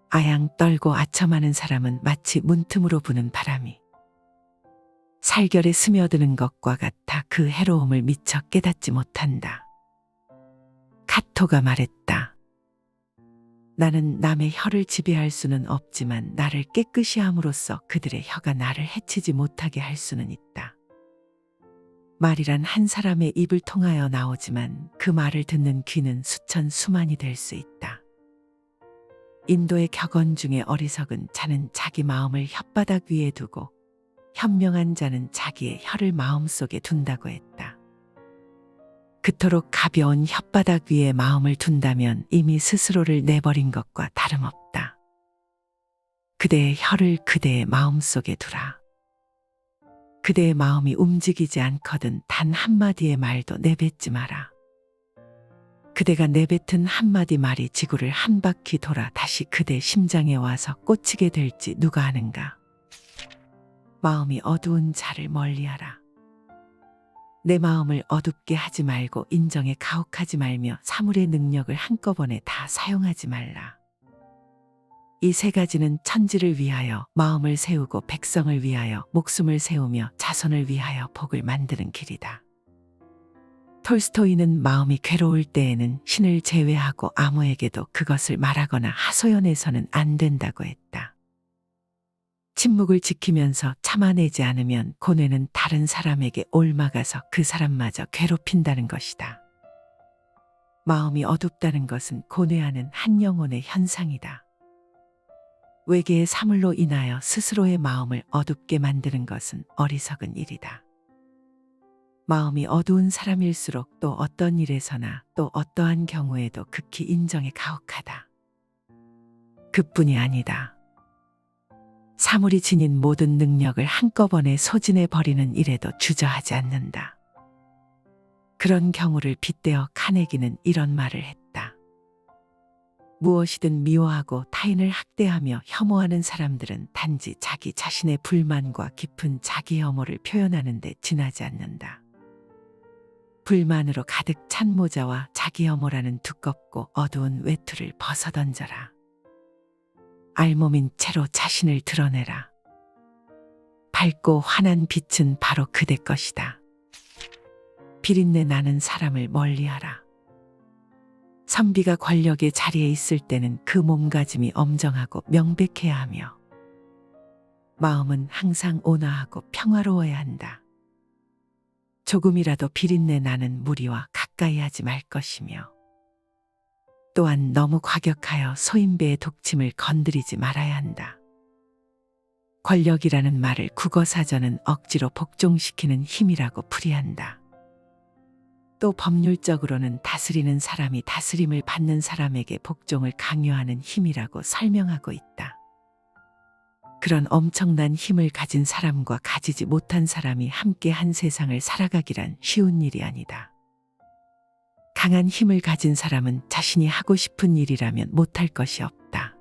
아양 떨고 아첨하는 사람은 마치 문틈으로 부는 바람이 살결에 스며드는 것과 같아 그 해로움을 미처 깨닫지 못한다. 카토가 말했다. 나는 남의 혀를 지배할 수는 없지만 나를 깨끗이 함으로써 그들의 혀가 나를 해치지 못하게 할 수는 있다. 말이란 한 사람의 입을 통하여 나오지만 그 말을 듣는 귀는 수천 수만이 될 수 있다. 인도의 격언 중에 어리석은 자는 자기 마음을 혓바닥 위에 두고 현명한 자는 자기의 혀를 마음속에 둔다고 했다. 그토록 가벼운 혓바닥 위에 마음을 둔다면 이미 스스로를 내버린 것과 다름없다. 그대의 혀를 그대의 마음속에 두라. 그대의 마음이 움직이지 않거든 단 한마디의 말도 내뱉지 마라. 그대가 내뱉은 한마디 말이 지구를 한 바퀴 돌아 다시 그대 심장에 와서 꽂히게 될지 누가 아는가. 마음이 어두운 자를 멀리하라. 내 마음을 어둡게 하지 말고 인정에 가혹하지 말며 사물의 능력을 한꺼번에 다 사용하지 말라. 이 세 가지는 천지를 위하여 마음을 세우고 백성을 위하여 목숨을 세우며 자손을 위하여 복을 만드는 길이다. 톨스토이는 마음이 괴로울 때에는 신을 제외하고 아무에게도 그것을 말하거나 하소연해서는 안 된다고 했다. 침묵을 지키면서 참아내지 않으면 고뇌는 다른 사람에게 옮아가서 그 사람마저 괴롭힌다는 것이다. 마음이 어둡다는 것은 고뇌하는 한 영혼의 현상이다. 외계의 사물로 인하여 스스로의 마음을 어둡게 만드는 것은 어리석은 일이다. 마음이 어두운 사람일수록 또 어떤 일에서나 또 어떠한 경우에도 극히 인정에 가혹하다. 그뿐이 아니다. 사물이 지닌 모든 능력을 한꺼번에 소진해 버리는 일에도 주저하지 않는다. 그런 경우를 빗대어 카네기는 이런 말을 했다. 무엇이든 미워하고 타인을 학대하며 혐오하는 사람들은 단지 자기 자신의 불만과 깊은 자기 혐오를 표현하는 데 지나지 않는다. 불만으로 가득 찬 모자와 자기 혐오라는 두껍고 어두운 외투를 벗어던져라. 알몸인 채로 자신을 드러내라. 밝고 환한 빛은 바로 그대 것이다. 비린내 나는 사람을 멀리하라. 선비가 권력의 자리에 있을 때는 그 몸가짐이 엄정하고 명백해야 하며 마음은 항상 온화하고 평화로워야 한다. 조금이라도 비린내 나는 무리와 가까이 하지 말 것이며 또한 너무 과격하여 소인배의 독침을 건드리지 말아야 한다. 권력이라는 말을 국어사전은 억지로 복종시키는 힘이라고 풀이한다. 또 법률적으로는 다스리는 사람이 다스림을 받는 사람에게 복종을 강요하는 힘이라고 설명하고 있다. 그런 엄청난 힘을 가진 사람과 가지지 못한 사람이 함께 한 세상을 살아가기란 쉬운 일이 아니다. 강한 힘을 가진 사람은 자신이 하고 싶은 일이라면 못할 것이 없다.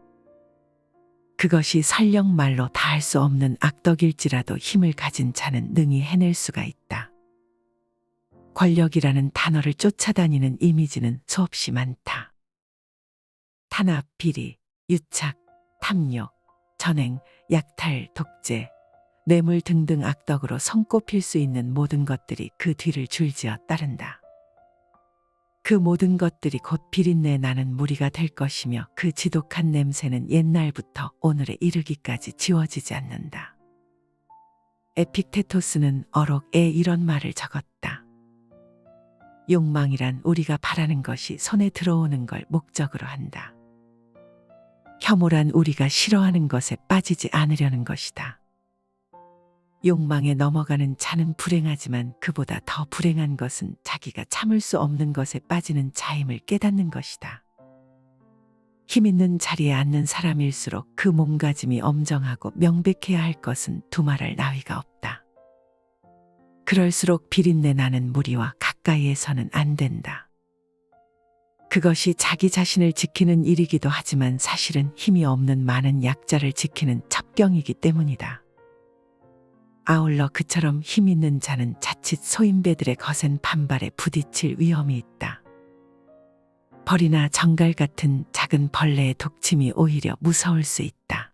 그것이 설령 말로 다 할 수 없는 악덕일지라도 힘을 가진 자는 능히 해낼 수가 있다. 권력이라는 단어를 쫓아다니는 이미지는 수없이 많다. 탄압, 비리, 유착, 탐욕, 전행, 약탈, 독재, 뇌물 등등 악덕으로 손꼽힐 수 있는 모든 것들이 그 뒤를 줄지어 따른다. 그 모든 것들이 곧 비린내 나는 무리가 될 것이며 그 지독한 냄새는 옛날부터 오늘에 이르기까지 지워지지 않는다. 에픽테토스는 어록에 이런 말을 적었다. 욕망이란 우리가 바라는 것이 손에 들어오는 걸 목적으로 한다. 혐오란 우리가 싫어하는 것에 빠지지 않으려는 것이다. 욕망에 넘어가는 자는 불행하지만 그보다 더 불행한 것은 자기가 참을 수 없는 것에 빠지는 자임을 깨닫는 것이다. 힘 있는 자리에 앉는 사람일수록 그 몸가짐이 엄정하고 명백해야 할 것은 두말할 나위가 없다. 그럴수록 비린내 나는 무리와 가까이에서는 안 된다. 그것이 자기 자신을 지키는 일이기도 하지만 사실은 힘이 없는 많은 약자를 지키는 첩경이기 때문이다. 아울러 그처럼 힘 있는 자는 자칫 소인배들의 거센 반발에 부딪힐 위험이 있다. 벌이나 정갈 같은 작은 벌레의 독침이 오히려 무서울 수 있다.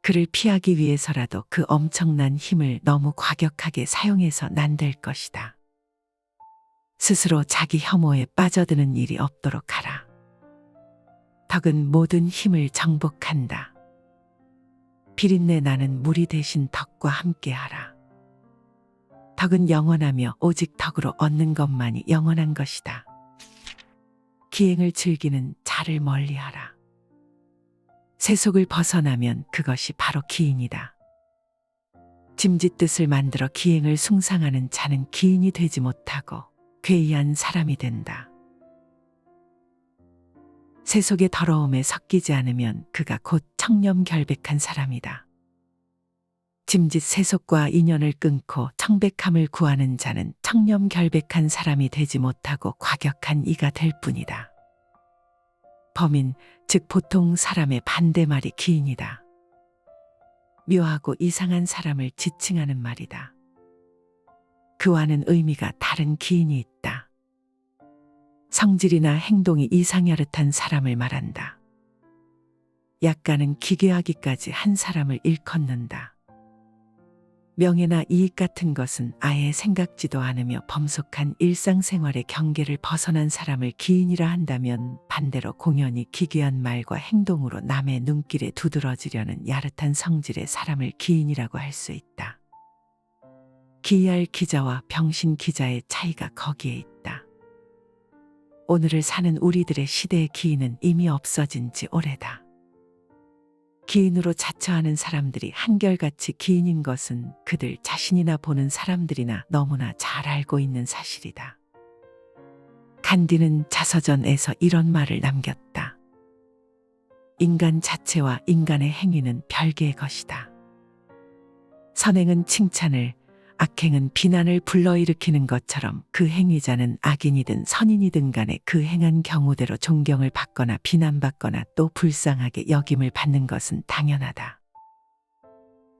그를 피하기 위해서라도 그 엄청난 힘을 너무 과격하게 사용해서 난될 것이다. 스스로 자기 혐오에 빠져드는 일이 없도록 하라. 덕은 모든 힘을 정복한다. 비린내 나는 무리 대신 덕과 함께하라. 덕은 영원하며 오직 덕으로 얻는 것만이 영원한 것이다. 기행을 즐기는 자를 멀리하라. 세속을 벗어나면 그것이 바로 기인이다. 짐짓뜻을 만들어 기행을 숭상하는 자는 기인이 되지 못하고 괴이한 사람이 된다. 세속의 더러움에 섞이지 않으면 그가 곧 청렴결백한 사람이다. 짐짓 세속과 인연을 끊고 청백함을 구하는 자는 청렴결백한 사람이 되지 못하고 과격한 이가 될 뿐이다. 범인, 즉 보통 사람의 반대말이 기인이다. 묘하고 이상한 사람을 지칭하는 말이다. 그와는 의미가 다른 기인이 있다. 성질이나 행동이 이상야릇한 사람을 말한다. 약간은 기괴하기까지 한 사람을 일컫는다. 명예나 이익 같은 것은 아예 생각지도 않으며 범속한 일상생활의 경계를 벗어난 사람을 기인이라 한다면 반대로 공연히 기괴한 말과 행동으로 남의 눈길에 두드러지려는 야릇한 성질의 사람을 기인이라고 할 수 있다. 기이할 기자와 병신 기자의 차이가 거기에 있다. 오늘을 사는 우리들의 시대의 기인은 이미 없어진 지 오래다. 기인으로 자처하는 사람들이 한결같이 기인인 것은 그들 자신이나 보는 사람들이나 너무나 잘 알고 있는 사실이다. 간디는 자서전에서 이런 말을 남겼다. 인간 자체와 인간의 행위는 별개의 것이다. 선행은 칭찬을, 악행은 비난을 불러일으키는 것처럼 그 행위자는 악인이든 선인이든 간에 그 행한 경우대로 존경을 받거나 비난받거나 또 불쌍하게 여김을 받는 것은 당연하다.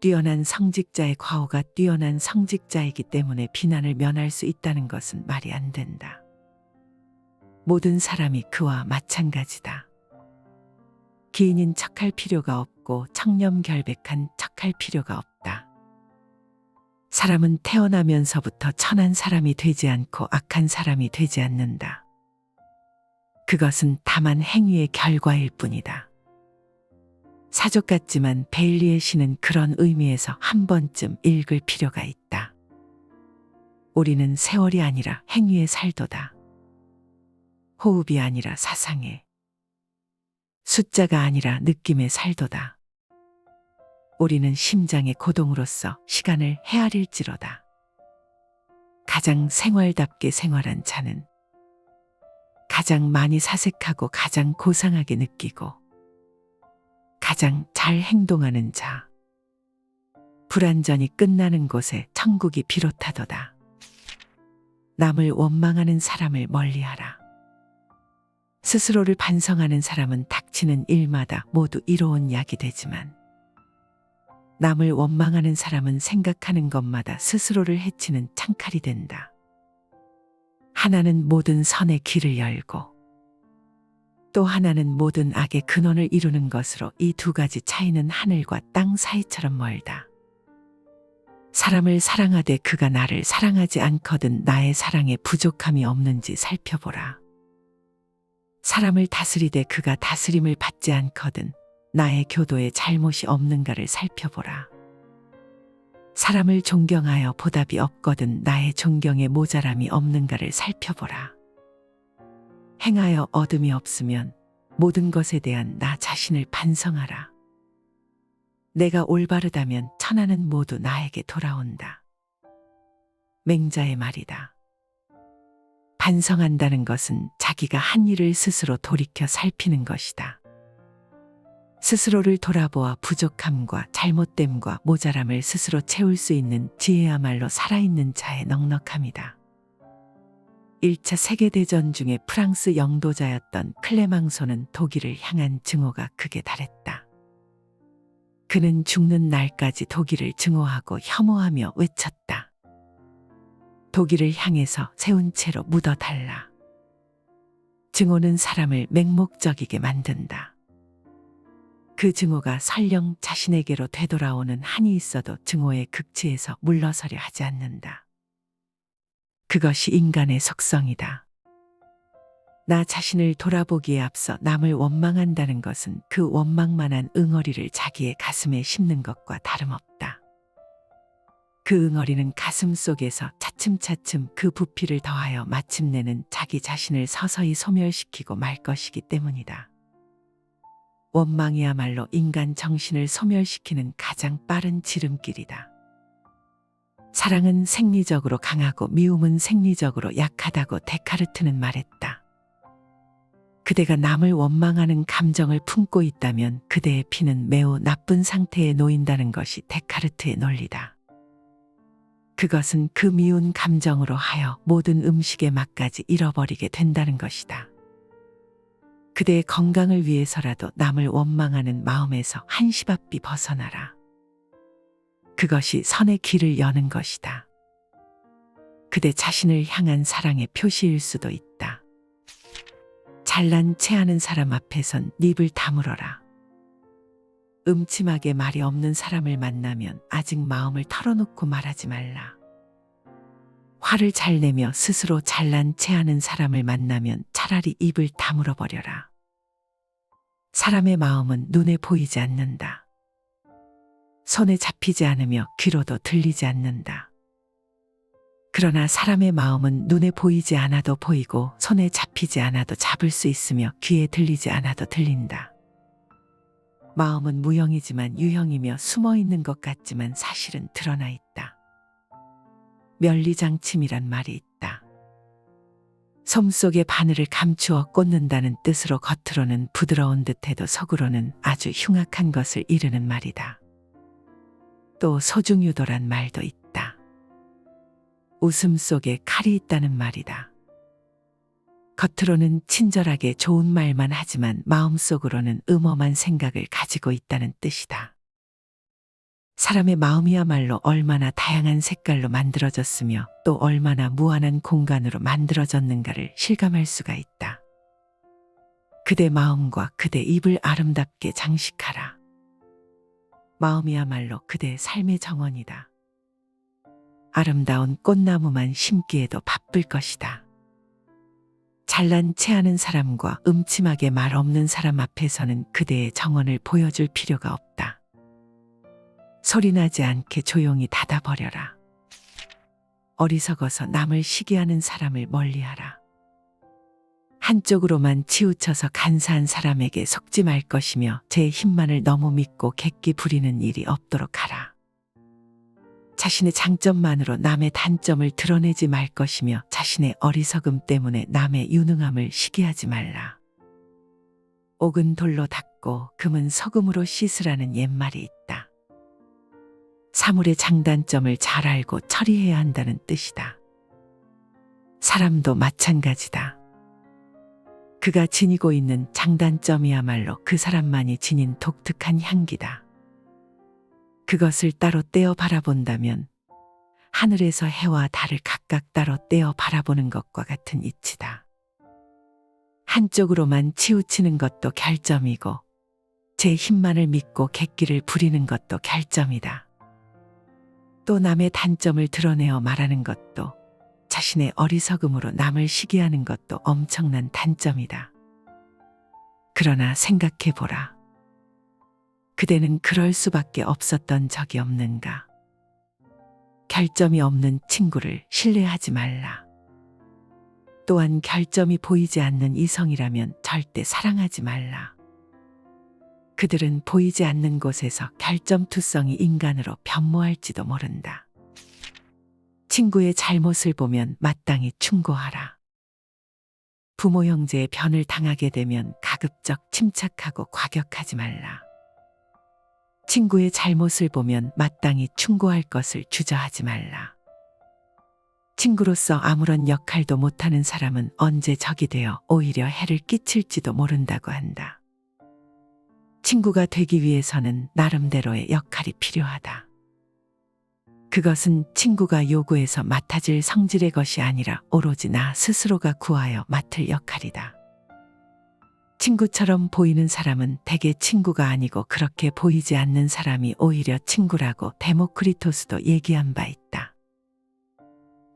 뛰어난 성직자의 과오가 뛰어난 성직자이기 때문에 비난을 면할 수 있다는 것은 말이 안 된다. 모든 사람이 그와 마찬가지다. 기인인 척할 필요가 없고 청렴결백한 척할 필요가 없다. 사람은 태어나면서부터 선한 사람이 되지 않고 악한 사람이 되지 않는다. 그것은 다만 행위의 결과일 뿐이다. 사족 같지만 베일리의 시는 그런 의미에서 한 번쯤 읽을 필요가 있다. 우리는 세월이 아니라 행위에 살도다. 호흡이 아니라 사상에, 숫자가 아니라 느낌에 살도다. 우리는 심장의 고동으로서 시간을 헤아릴지로다. 가장 생활답게 생활한 자는 가장 많이 사색하고 가장 고상하게 느끼고 가장 잘 행동하는 자. 불완전히 끝나는 곳에 천국이 비롯하도다. 남을 원망하는 사람을 멀리하라. 스스로를 반성하는 사람은 닥치는 일마다 모두 이로운 약이 되지만 남을 원망하는 사람은 생각하는 것마다 스스로를 해치는 창칼이 된다. 하나는 모든 선의 길을 열고 또 하나는 모든 악의 근원을 이루는 것으로 이 두 가지 차이는 하늘과 땅 사이처럼 멀다. 사람을 사랑하되 그가 나를 사랑하지 않거든 나의 사랑에 부족함이 없는지 살펴보라. 사람을 다스리되 그가 다스림을 받지 않거든 나의 교도에 잘못이 없는가를 살펴보라. 사람을 존경하여 보답이 없거든 나의 존경에 모자람이 없는가를 살펴보라. 행하여 얻음이 없으면 모든 것에 대한 나 자신을 반성하라. 내가 올바르다면 천하는 모두 나에게 돌아온다. 맹자의 말이다. 반성한다는 것은 자기가 한 일을 스스로 돌이켜 살피는 것이다. 스스로를 돌아보아 부족함과 잘못됨과 모자람을 스스로 채울 수 있는 지혜야말로 살아있는 자의 넉넉함이다. 1차 세계대전 중에 프랑스 영도자였던 클레망소는 독일을 향한 증오가 극에 달했다. 그는 죽는 날까지 독일을 증오하고 혐오하며 외쳤다. 독일을 향해서 세운 채로 묻어달라. 증오는 사람을 맹목적이게 만든다. 그 증오가 설령 자신에게로 되돌아오는 한이 있어도 증오의 극치에서 물러서려 하지 않는다. 그것이 인간의 속성이다. 나 자신을 돌아보기에 앞서 남을 원망한다는 것은 그 원망만한 응어리를 자기의 가슴에 심는 것과 다름없다. 그 응어리는 가슴 속에서 차츰차츰 그 부피를 더하여 마침내는 자기 자신을 서서히 소멸시키고 말 것이기 때문이다. 원망이야말로 인간 정신을 소멸시키는 가장 빠른 지름길이다. 사랑은 생리적으로 강하고 미움은 생리적으로 약하다고 데카르트는 말했다. 그대가 남을 원망하는 감정을 품고 있다면 그대의 피는 매우 나쁜 상태에 놓인다는 것이 데카르트의 논리다. 그것은 그 미운 감정으로 하여 모든 음식의 맛까지 잃어버리게 된다는 것이다. 그대의 건강을 위해서라도 남을 원망하는 마음에서 한시바삐 벗어나라. 그것이 선의 길을 여는 것이다. 그대 자신을 향한 사랑의 표시일 수도 있다. 잘난 체하는 사람 앞에선 입을 다물어라. 음침하게 말이 없는 사람을 만나면 아직 마음을 털어놓고 말하지 말라. 화를 잘 내며 스스로 잘난 체하는 사람을 만나면 차라리 입을 다물어 버려라. 사람의 마음은 눈에 보이지 않는다. 손에 잡히지 않으며 귀로도 들리지 않는다. 그러나 사람의 마음은 눈에 보이지 않아도 보이고 손에 잡히지 않아도 잡을 수 있으며 귀에 들리지 않아도 들린다. 마음은 무형이지만 유형이며 숨어 있는 것 같지만 사실은 드러나 있다. 면리장침이란 말이 있다. 솜 속에 바늘을 감추어 꽂는다는 뜻으로 겉으로는 부드러운 듯해도 속으로는 아주 흉악한 것을 이르는 말이다. 또 소중유도란 말도 있다. 웃음 속에 칼이 있다는 말이다. 겉으로는 친절하게 좋은 말만 하지만 마음속으로는 음험한 생각을 가지고 있다는 뜻이다. 사람의 마음이야말로 얼마나 다양한 색깔로 만들어졌으며 또 얼마나 무한한 공간으로 만들어졌는가를 실감할 수가 있다. 그대 마음과 그대 입을 아름답게 장식하라. 마음이야말로 그대의 삶의 정원이다. 아름다운 꽃나무만 심기에도 바쁠 것이다. 잘난 체하는 사람과 음침하게 말 없는 사람 앞에서는 그대의 정원을 보여줄 필요가 없다. 소리나지 않게 조용히 닫아버려라. 어리석어서 남을 시기하는 사람을 멀리하라. 한쪽으로만 치우쳐서 간사한 사람에게 속지 말 것이며 제 힘만을 너무 믿고 객기 부리는 일이 없도록 하라. 자신의 장점만으로 남의 단점을 드러내지 말 것이며 자신의 어리석음 때문에 남의 유능함을 시기하지 말라. 옥은 돌로 닦고 금은 소금으로 씻으라는 옛말이 있다. 사물의 장단점을 잘 알고 처리해야 한다는 뜻이다. 사람도 마찬가지다. 그가 지니고 있는 장단점이야말로 그 사람만이 지닌 독특한 향기다. 그것을 따로 떼어 바라본다면 하늘에서 해와 달을 각각 따로 떼어 바라보는 것과 같은 이치다. 한쪽으로만 치우치는 것도 결점이고 제 힘만을 믿고 객기를 부리는 것도 결점이다. 또 남의 단점을 드러내어 말하는 것도 자신의 어리석음으로 남을 시기하는 것도 엄청난 단점이다. 그러나 생각해보라. 그대는 그럴 수밖에 없었던 적이 없는가? 결점이 없는 친구를 신뢰하지 말라. 또한 결점이 보이지 않는 이성이라면 절대 사랑하지 말라. 그들은 보이지 않는 곳에서 결점투성이 인간으로 변모할지도 모른다. 친구의 잘못을 보면 마땅히 충고하라. 부모 형제의 변을 당하게 되면 가급적 침착하고 과격하지 말라. 친구의 잘못을 보면 마땅히 충고할 것을 주저하지 말라. 친구로서 아무런 역할도 못하는 사람은 언제 적이 되어 오히려 해를 끼칠지도 모른다고 한다. 친구가 되기 위해서는 나름대로의 역할이 필요하다. 그것은 친구가 요구해서 맡아질 성질의 것이 아니라 오로지 나 스스로가 구하여 맡을 역할이다. 친구처럼 보이는 사람은 대개 친구가 아니고 그렇게 보이지 않는 사람이 오히려 친구라고 데모크리토스도 얘기한 바 있다.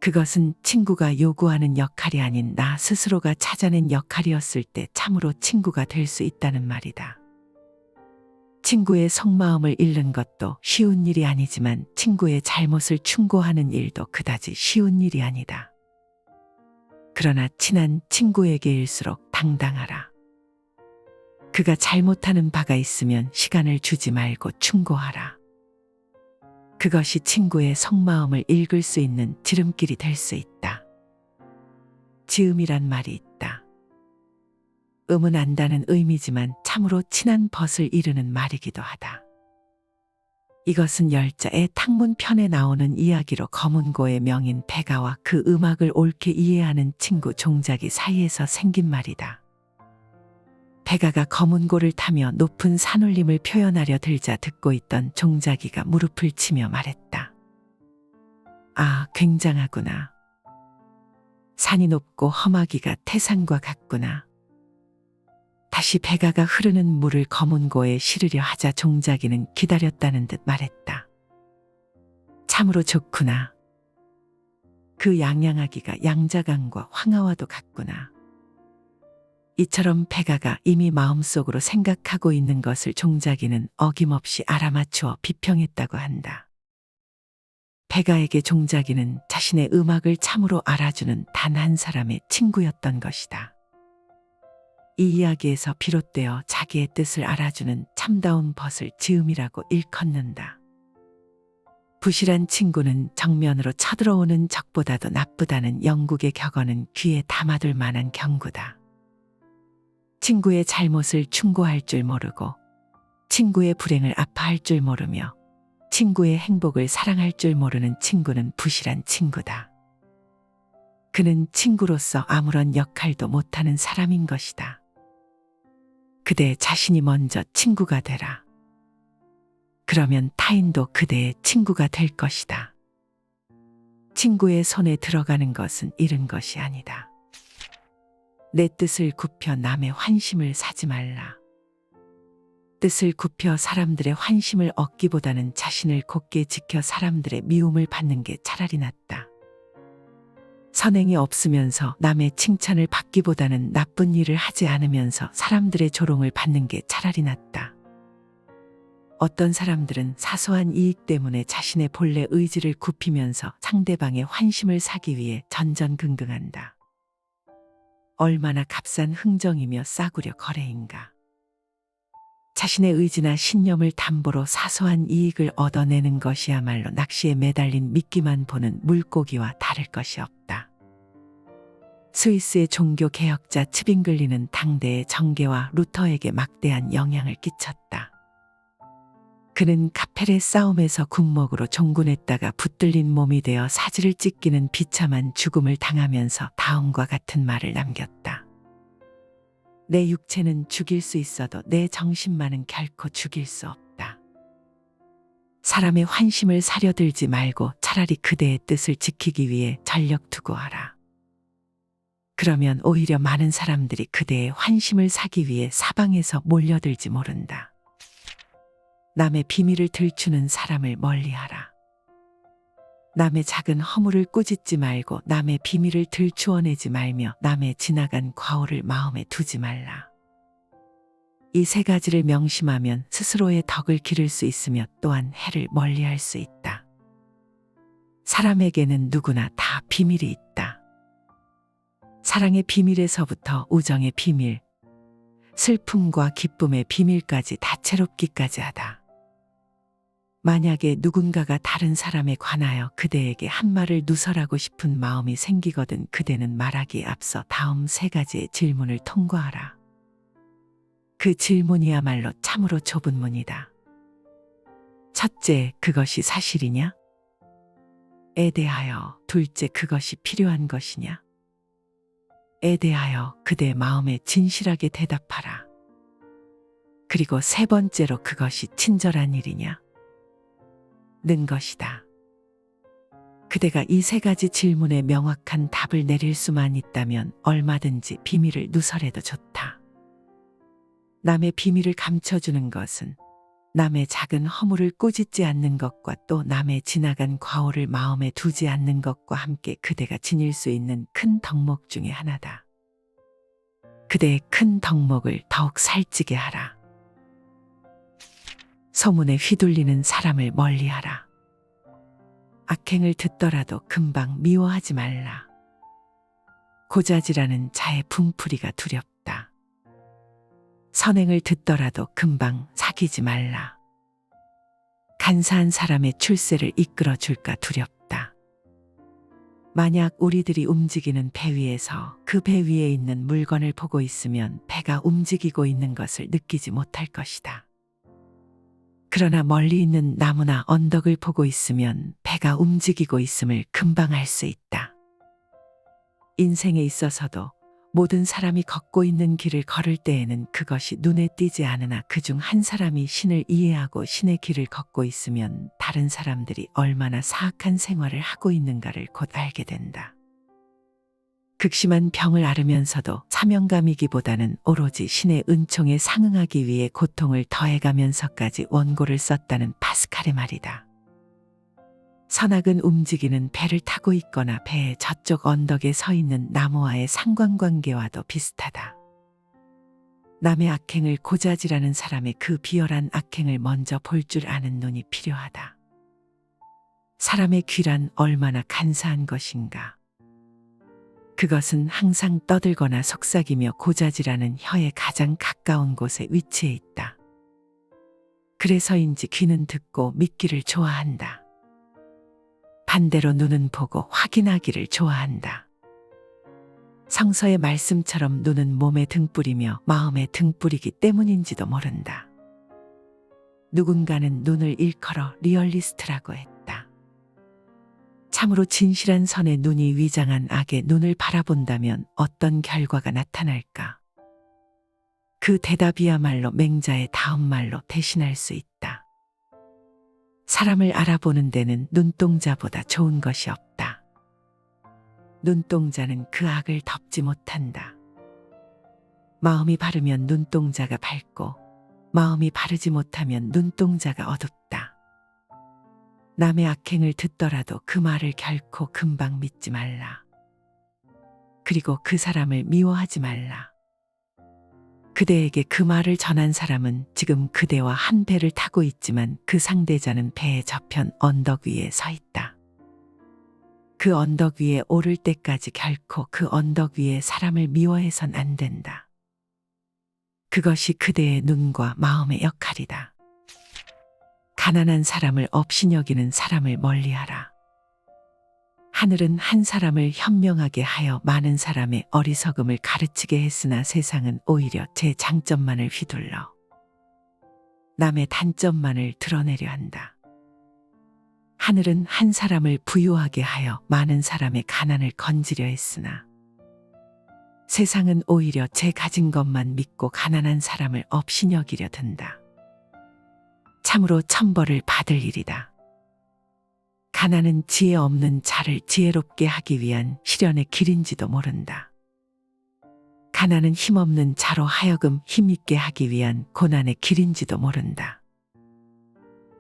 그것은 친구가 요구하는 역할이 아닌 나 스스로가 찾아낸 역할이었을 때 참으로 친구가 될 수 있다는 말이다. 친구의 속마음을 잃는 것도 쉬운 일이 아니지만 친구의 잘못을 충고하는 일도 그다지 쉬운 일이 아니다. 그러나 친한 친구에게일수록 당당하라. 그가 잘못하는 바가 있으면 시간을 주지 말고 충고하라. 그것이 친구의 속마음을 읽을 수 있는 지름길이 될 수 있다. 지음이란 말이 있다. 음은 안다는 의미지만 참으로 친한 벗을 이르는 말이기도 하다. 이것은 열자의 탕문편에 나오는 이야기로 검은고의 명인 백아와 그 음악을 옳게 이해하는 친구 종작이 사이에서 생긴 말이다. 백아가 검은고를 타며 높은 산울림을 표현하려 들자 듣고 있던 종작이가 무릎을 치며 말했다. 아, 굉장하구나. 산이 높고 험하기가 태산과 같구나. 다시 백아가 흐르는 물을 검은고에 실으려 하자 종작이는 기다렸다는 듯 말했다. 참으로 좋구나. 그 양양하기가 양자강과 황하와도 같구나. 이처럼 백아가 이미 마음속으로 생각하고 있는 것을 종작이는 어김없이 알아맞추어 비평했다고 한다. 백아에게 종작이는 자신의 음악을 참으로 알아주는 단 한 사람의 친구였던 것이다. 이 이야기에서 비롯되어 자기의 뜻을 알아주는 참다운 벗을 지음이라고 일컫는다. 부실한 친구는 정면으로 쳐들어오는 적보다도 나쁘다는 영국의 격언은 귀에 담아둘 만한 경고다. 친구의 잘못을 충고할 줄 모르고 친구의 불행을 아파할 줄 모르며 친구의 행복을 사랑할 줄 모르는 친구는 부실한 친구다. 그는 친구로서 아무런 역할도 못하는 사람인 것이다. 그대 자신이 먼저 친구가 되라. 그러면 타인도 그대의 친구가 될 것이다. 친구의 손에 들어가는 것은 잃은 것이 아니다. 내 뜻을 굽혀 남의 환심을 사지 말라. 뜻을 굽혀 사람들의 환심을 얻기보다는 자신을 곧게 지켜 사람들의 미움을 받는 게 차라리 낫다. 선행이 없으면서 남의 칭찬을 받기보다는 나쁜 일을 하지 않으면서 사람들의 조롱을 받는 게 차라리 낫다. 어떤 사람들은 사소한 이익 때문에 자신의 본래 의지를 굽히면서 상대방의 환심을 사기 위해 전전긍긍한다. 얼마나 값싼 흥정이며 싸구려 거래인가. 자신의 의지나 신념을 담보로 사소한 이익을 얻어내는 것이야말로 낚시에 매달린 미끼만 보는 물고기와 다를 것이 없다. 스위스의 종교 개혁자 츠빙글리는 당대의 정계와 루터에게 막대한 영향을 끼쳤다. 그는 카펠의 싸움에서 군목으로 종군했다가 붙들린 몸이 되어 사지를 찢기는 비참한 죽음을 당하면서 다음과 같은 말을 남겼다. 내 육체는 죽일 수 있어도 내 정신만은 결코 죽일 수 없다. 사람의 환심을 사려들지 말고 차라리 그대의 뜻을 지키기 위해 전력 투구하라. 그러면 오히려 많은 사람들이 그대의 환심을 사기 위해 사방에서 몰려들지 모른다. 남의 비밀을 들추는 사람을 멀리하라. 남의 작은 허물을 꾸짖지 말고 남의 비밀을 들추어내지 말며 남의 지나간 과오를 마음에 두지 말라. 이 세 가지를 명심하면 스스로의 덕을 기를 수 있으며 또한 해를 멀리할 수 있다. 사람에게는 누구나 다 비밀이 있다. 사랑의 비밀에서부터 우정의 비밀, 슬픔과 기쁨의 비밀까지 다채롭기까지 하다. 만약에 누군가가 다른 사람에 관하여 그대에게 한 말을 누설하고 싶은 마음이 생기거든 그대는 말하기에 앞서 다음 세 가지의 질문을 통과하라. 그 질문이야말로 참으로 좁은 문이다. 첫째, 그것이 사실이냐? 에 대하여. 둘째, 그것이 필요한 것이냐? 에 대하여 그대의 마음에 진실하게 대답하라. 그리고 세 번째로 그것이 친절한 일이냐? 는 것이다. 그대가 이 세 가지 질문에 명확한 답을 내릴 수만 있다면 얼마든지 비밀을 누설해도 좋다. 남의 비밀을 감춰주는 것은 남의 작은 허물을 꾸짖지 않는 것과 또 남의 지나간 과오를 마음에 두지 않는 것과 함께 그대가 지닐 수 있는 큰 덕목 중에 하나다. 그대의 큰 덕목을 더욱 살찌게 하라. 소문에 휘둘리는 사람을 멀리하라. 악행을 듣더라도 금방 미워하지 말라. 고자질하는 자의 분풀이가 두렵다. 선행을 듣더라도 금방 사귀지 말라. 간사한 사람의 출세를 이끌어줄까 두렵다. 만약 우리들이 움직이는 배 위에서 그 배 위에 있는 물건을 보고 있으면 배가 움직이고 있는 것을 느끼지 못할 것이다. 그러나 멀리 있는 나무나 언덕을 보고 있으면 배가 움직이고 있음을 금방 알 수 있다. 인생에 있어서도 모든 사람이 걷고 있는 길을 걸을 때에는 그것이 눈에 띄지 않으나 그중 한 사람이 신을 이해하고 신의 길을 걷고 있으면 다른 사람들이 얼마나 사악한 생활을 하고 있는가를 곧 알게 된다. 극심한 병을 앓으면서도 사명감이기보다는 오로지 신의 은총에 상응하기 위해 고통을 더해가면서까지 원고를 썼다는 파스칼의 말이다. 선악은 움직이는 배를 타고 있거나 배의 저쪽 언덕에 서 있는 나무와의 상관관계와도 비슷하다. 남의 악행을 고자질하는 사람의 그 비열한 악행을 먼저 볼 줄 아는 눈이 필요하다. 사람의 귀란 얼마나 간사한 것인가. 그것은 항상 떠들거나 속삭이며 고자질하는 혀에 가장 가까운 곳에 위치해 있다. 그래서인지 귀는 듣고 믿기를 좋아한다. 반대로 눈은 보고 확인하기를 좋아한다. 성서의 말씀처럼 눈은 몸에 등불이며 마음에 등불이기 때문인지도 모른다. 누군가는 눈을 일컬어 리얼리스트라고 했다. 참으로 진실한 선의 눈이 위장한 악의 눈을 바라본다면 어떤 결과가 나타날까? 그 대답이야말로 맹자의 다음 말로 대신할 수 있다. 사람을 알아보는 데는 눈동자보다 좋은 것이 없다. 눈동자는 그 악을 덮지 못한다. 마음이 바르면 눈동자가 밝고 마음이 바르지 못하면 눈동자가 어둡다. 남의 악행을 듣더라도 그 말을 결코 금방 믿지 말라. 그리고 그 사람을 미워하지 말라. 그대에게 그 말을 전한 사람은 지금 그대와 한 배를 타고 있지만 그 상대자는 배의 저편 언덕 위에 서 있다. 그 언덕 위에 오를 때까지 결코 그 언덕 위에 사람을 미워해선 안 된다. 그것이 그대의 눈과 마음의 역할이다. 가난한 사람을 업신여기는 사람을 멀리하라. 하늘은 한 사람을 현명하게 하여 많은 사람의 어리석음을 가르치게 했으나 세상은 오히려 제 장점만을 휘둘러 남의 단점만을 드러내려 한다. 하늘은 한 사람을 부유하게 하여 많은 사람의 가난을 건지려 했으나 세상은 오히려 제 가진 것만 믿고 가난한 사람을 업신여기려 든다. 참으로 천벌을 받을 일이다. 가난은 지혜 없는 자를 지혜롭게 하기 위한 시련의 길인지도 모른다. 가난은 힘없는 자로 하여금 힘있게 하기 위한 고난의 길인지도 모른다.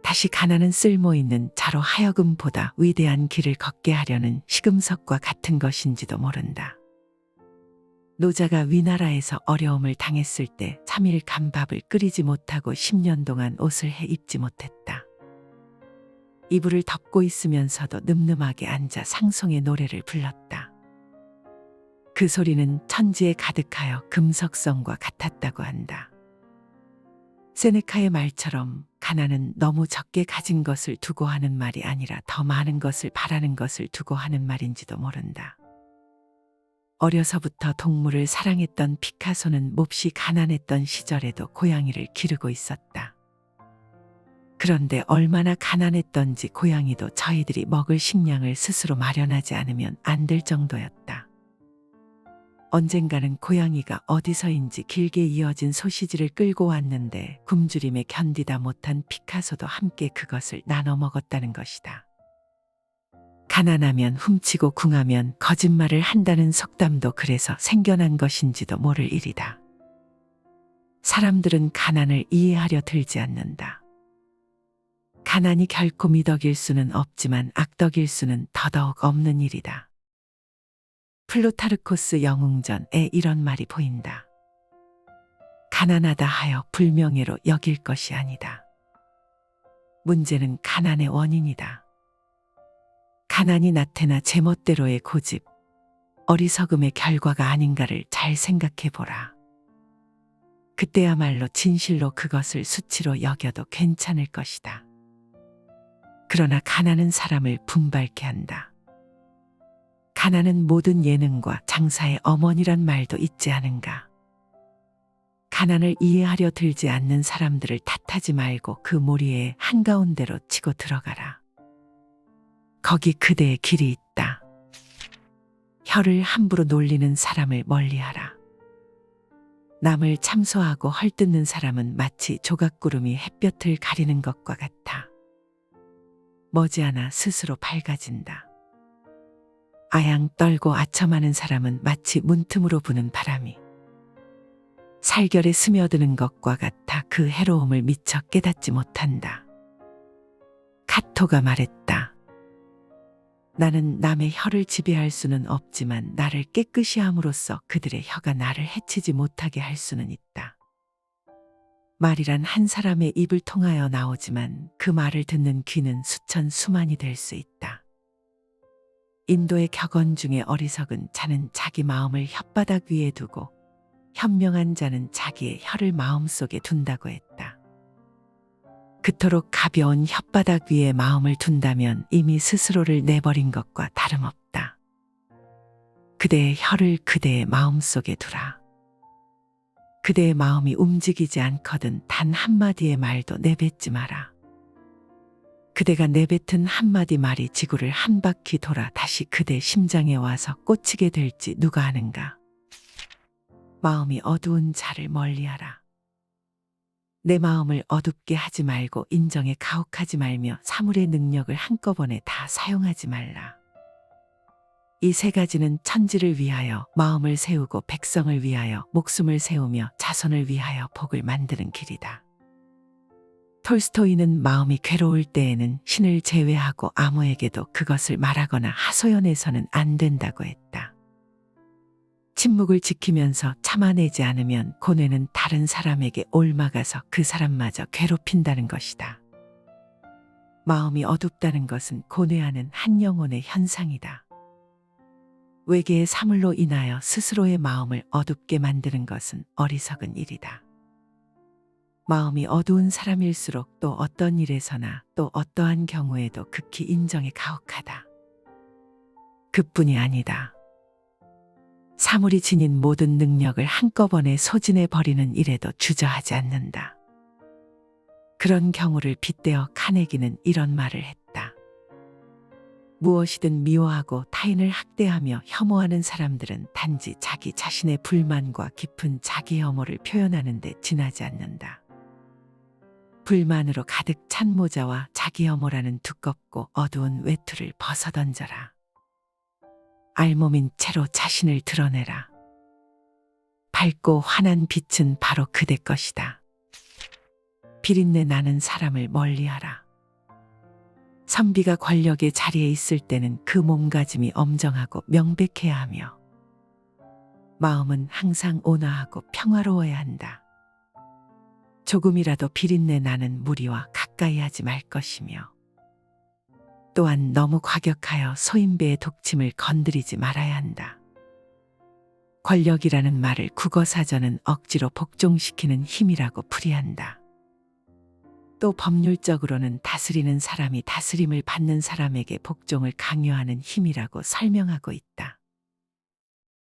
다시 가난은 쓸모있는 자로 하여금보다 위대한 길을 걷게 하려는 시금석과 같은 것인지도 모른다. 노자가 위나라에서 어려움을 당했을 때 3일 간밥을 끓이지 못하고 10년 동안 옷을 해 입지 못했다. 이불을 덮고 있으면서도 늠름하게 앉아 상송의 노래를 불렀다. 그 소리는 천지에 가득하여 금석성과 같았다고 한다. 세네카의 말처럼 가난은 너무 적게 가진 것을 두고 하는 말이 아니라 더 많은 것을 바라는 것을 두고 하는 말인지도 모른다. 어려서부터 동물을 사랑했던 피카소는 몹시 가난했던 시절에도 고양이를 기르고 있었다. 그런데 얼마나 가난했던지 고양이도 저희들이 먹을 식량을 스스로 마련하지 않으면 안 될 정도였다. 언젠가는 고양이가 어디서인지 길게 이어진 소시지를 끌고 왔는데 굶주림에 견디다 못한 피카소도 함께 그것을 나눠 먹었다는 것이다. 가난하면 훔치고 궁하면 거짓말을 한다는 속담도 그래서 생겨난 것인지도 모를 일이다. 사람들은 가난을 이해하려 들지 않는다. 가난이 결코 미덕일 수는 없지만 악덕일 수는 더더욱 없는 일이다. 플루타르코스 영웅전에 이런 말이 보인다. 가난하다 하여 불명예로 여길 것이 아니다. 문제는 가난의 원인이다. 가난이 나태나 제멋대로의 고집, 어리석음의 결과가 아닌가를 잘 생각해 보라. 그때야말로 진실로 그것을 수치로 여겨도 괜찮을 것이다. 그러나 가난은 사람을 분발케 한다. 가난은 모든 예능과 장사의 어머니란 말도 있지 않은가. 가난을 이해하려 들지 않는 사람들을 탓하지 말고 그 모리에 한가운데로 치고 들어가라. 거기 그대의 길이 있다. 혀를 함부로 놀리는 사람을 멀리하라. 남을 참소하고 헐뜯는 사람은 마치 조각구름이 햇볕을 가리는 것과 같아. 머지않아 스스로 밝아진다. 아양 떨고 아첨하는 사람은 마치 문틈으로 부는 바람이 살결에 스며드는 것과 같아 그 해로움을 미처 깨닫지 못한다. 카토가 말했다. 나는 남의 혀를 지배할 수는 없지만 나를 깨끗이 함으로써 그들의 혀가 나를 해치지 못하게 할 수는 있다. 말이란 한 사람의 입을 통하여 나오지만 그 말을 듣는 귀는 수천 수만이 될 수 있다. 인도의 격언 중에 어리석은 자는 자기 마음을 혓바닥 위에 두고 현명한 자는 자기의 혀를 마음속에 둔다고 했다. 그토록 가벼운 혓바닥 위에 마음을 둔다면 이미 스스로를 내버린 것과 다름없다. 그대의 혀를 그대의 마음속에 두라. 그대의 마음이 움직이지 않거든 단 한마디의 말도 내뱉지 마라. 그대가 내뱉은 한마디 말이 지구를 한 바퀴 돌아 다시 그대 심장에 와서 꽂히게 될지 누가 아는가. 마음이 어두운 자를 멀리하라. 내 마음을 어둡게 하지 말고 인정에 가혹하지 말며 사물의 능력을 한꺼번에 다 사용하지 말라. 이 세 가지는 천지를 위하여 마음을 세우고 백성을 위하여 목숨을 세우며 자손을 위하여 복을 만드는 길이다. 톨스토이는 마음이 괴로울 때에는 신을 제외하고 아무에게도 그것을 말하거나 하소연해서는 안 된다고 했다. 침묵을 지키면서 참아내지 않으면 고뇌는 다른 사람에게 옮아가서 그 사람마저 괴롭힌다는 것이다. 마음이 어둡다는 것은 고뇌하는 한 영혼의 현상이다. 외계의 사물로 인하여 스스로의 마음을 어둡게 만드는 것은 어리석은 일이다. 마음이 어두운 사람일수록 또 어떤 일에서나 또 어떠한 경우에도 극히 인정에 가혹하다. 그뿐이 아니다. 사물이 지닌 모든 능력을 한꺼번에 소진해 버리는 일에도 주저하지 않는다. 그런 경우를 빗대어 카네기는 이런 말을 했다. 무엇이든 미워하고 타인을 학대하며 혐오하는 사람들은 단지 자기 자신의 불만과 깊은 자기 혐오를 표현하는 데 지나지 않는다. 불만으로 가득 찬 모자와 자기 혐오라는 두껍고 어두운 외투를 벗어던져라. 알몸인 채로 자신을 드러내라. 밝고 환한 빛은 바로 그대 것이다. 비린내 나는 사람을 멀리하라. 선비가 권력의 자리에 있을 때는 그 몸가짐이 엄정하고 명백해야 하며 마음은 항상 온화하고 평화로워야 한다. 조금이라도 비린내 나는 무리와 가까이 하지 말 것이며 또한 너무 과격하여 소인배의 독침을 건드리지 말아야 한다. 권력이라는 말을 국어사전은 억지로 복종시키는 힘이라고 풀이한다. 또 법률적으로는 다스리는 사람이 다스림을 받는 사람에게 복종을 강요하는 힘이라고 설명하고 있다.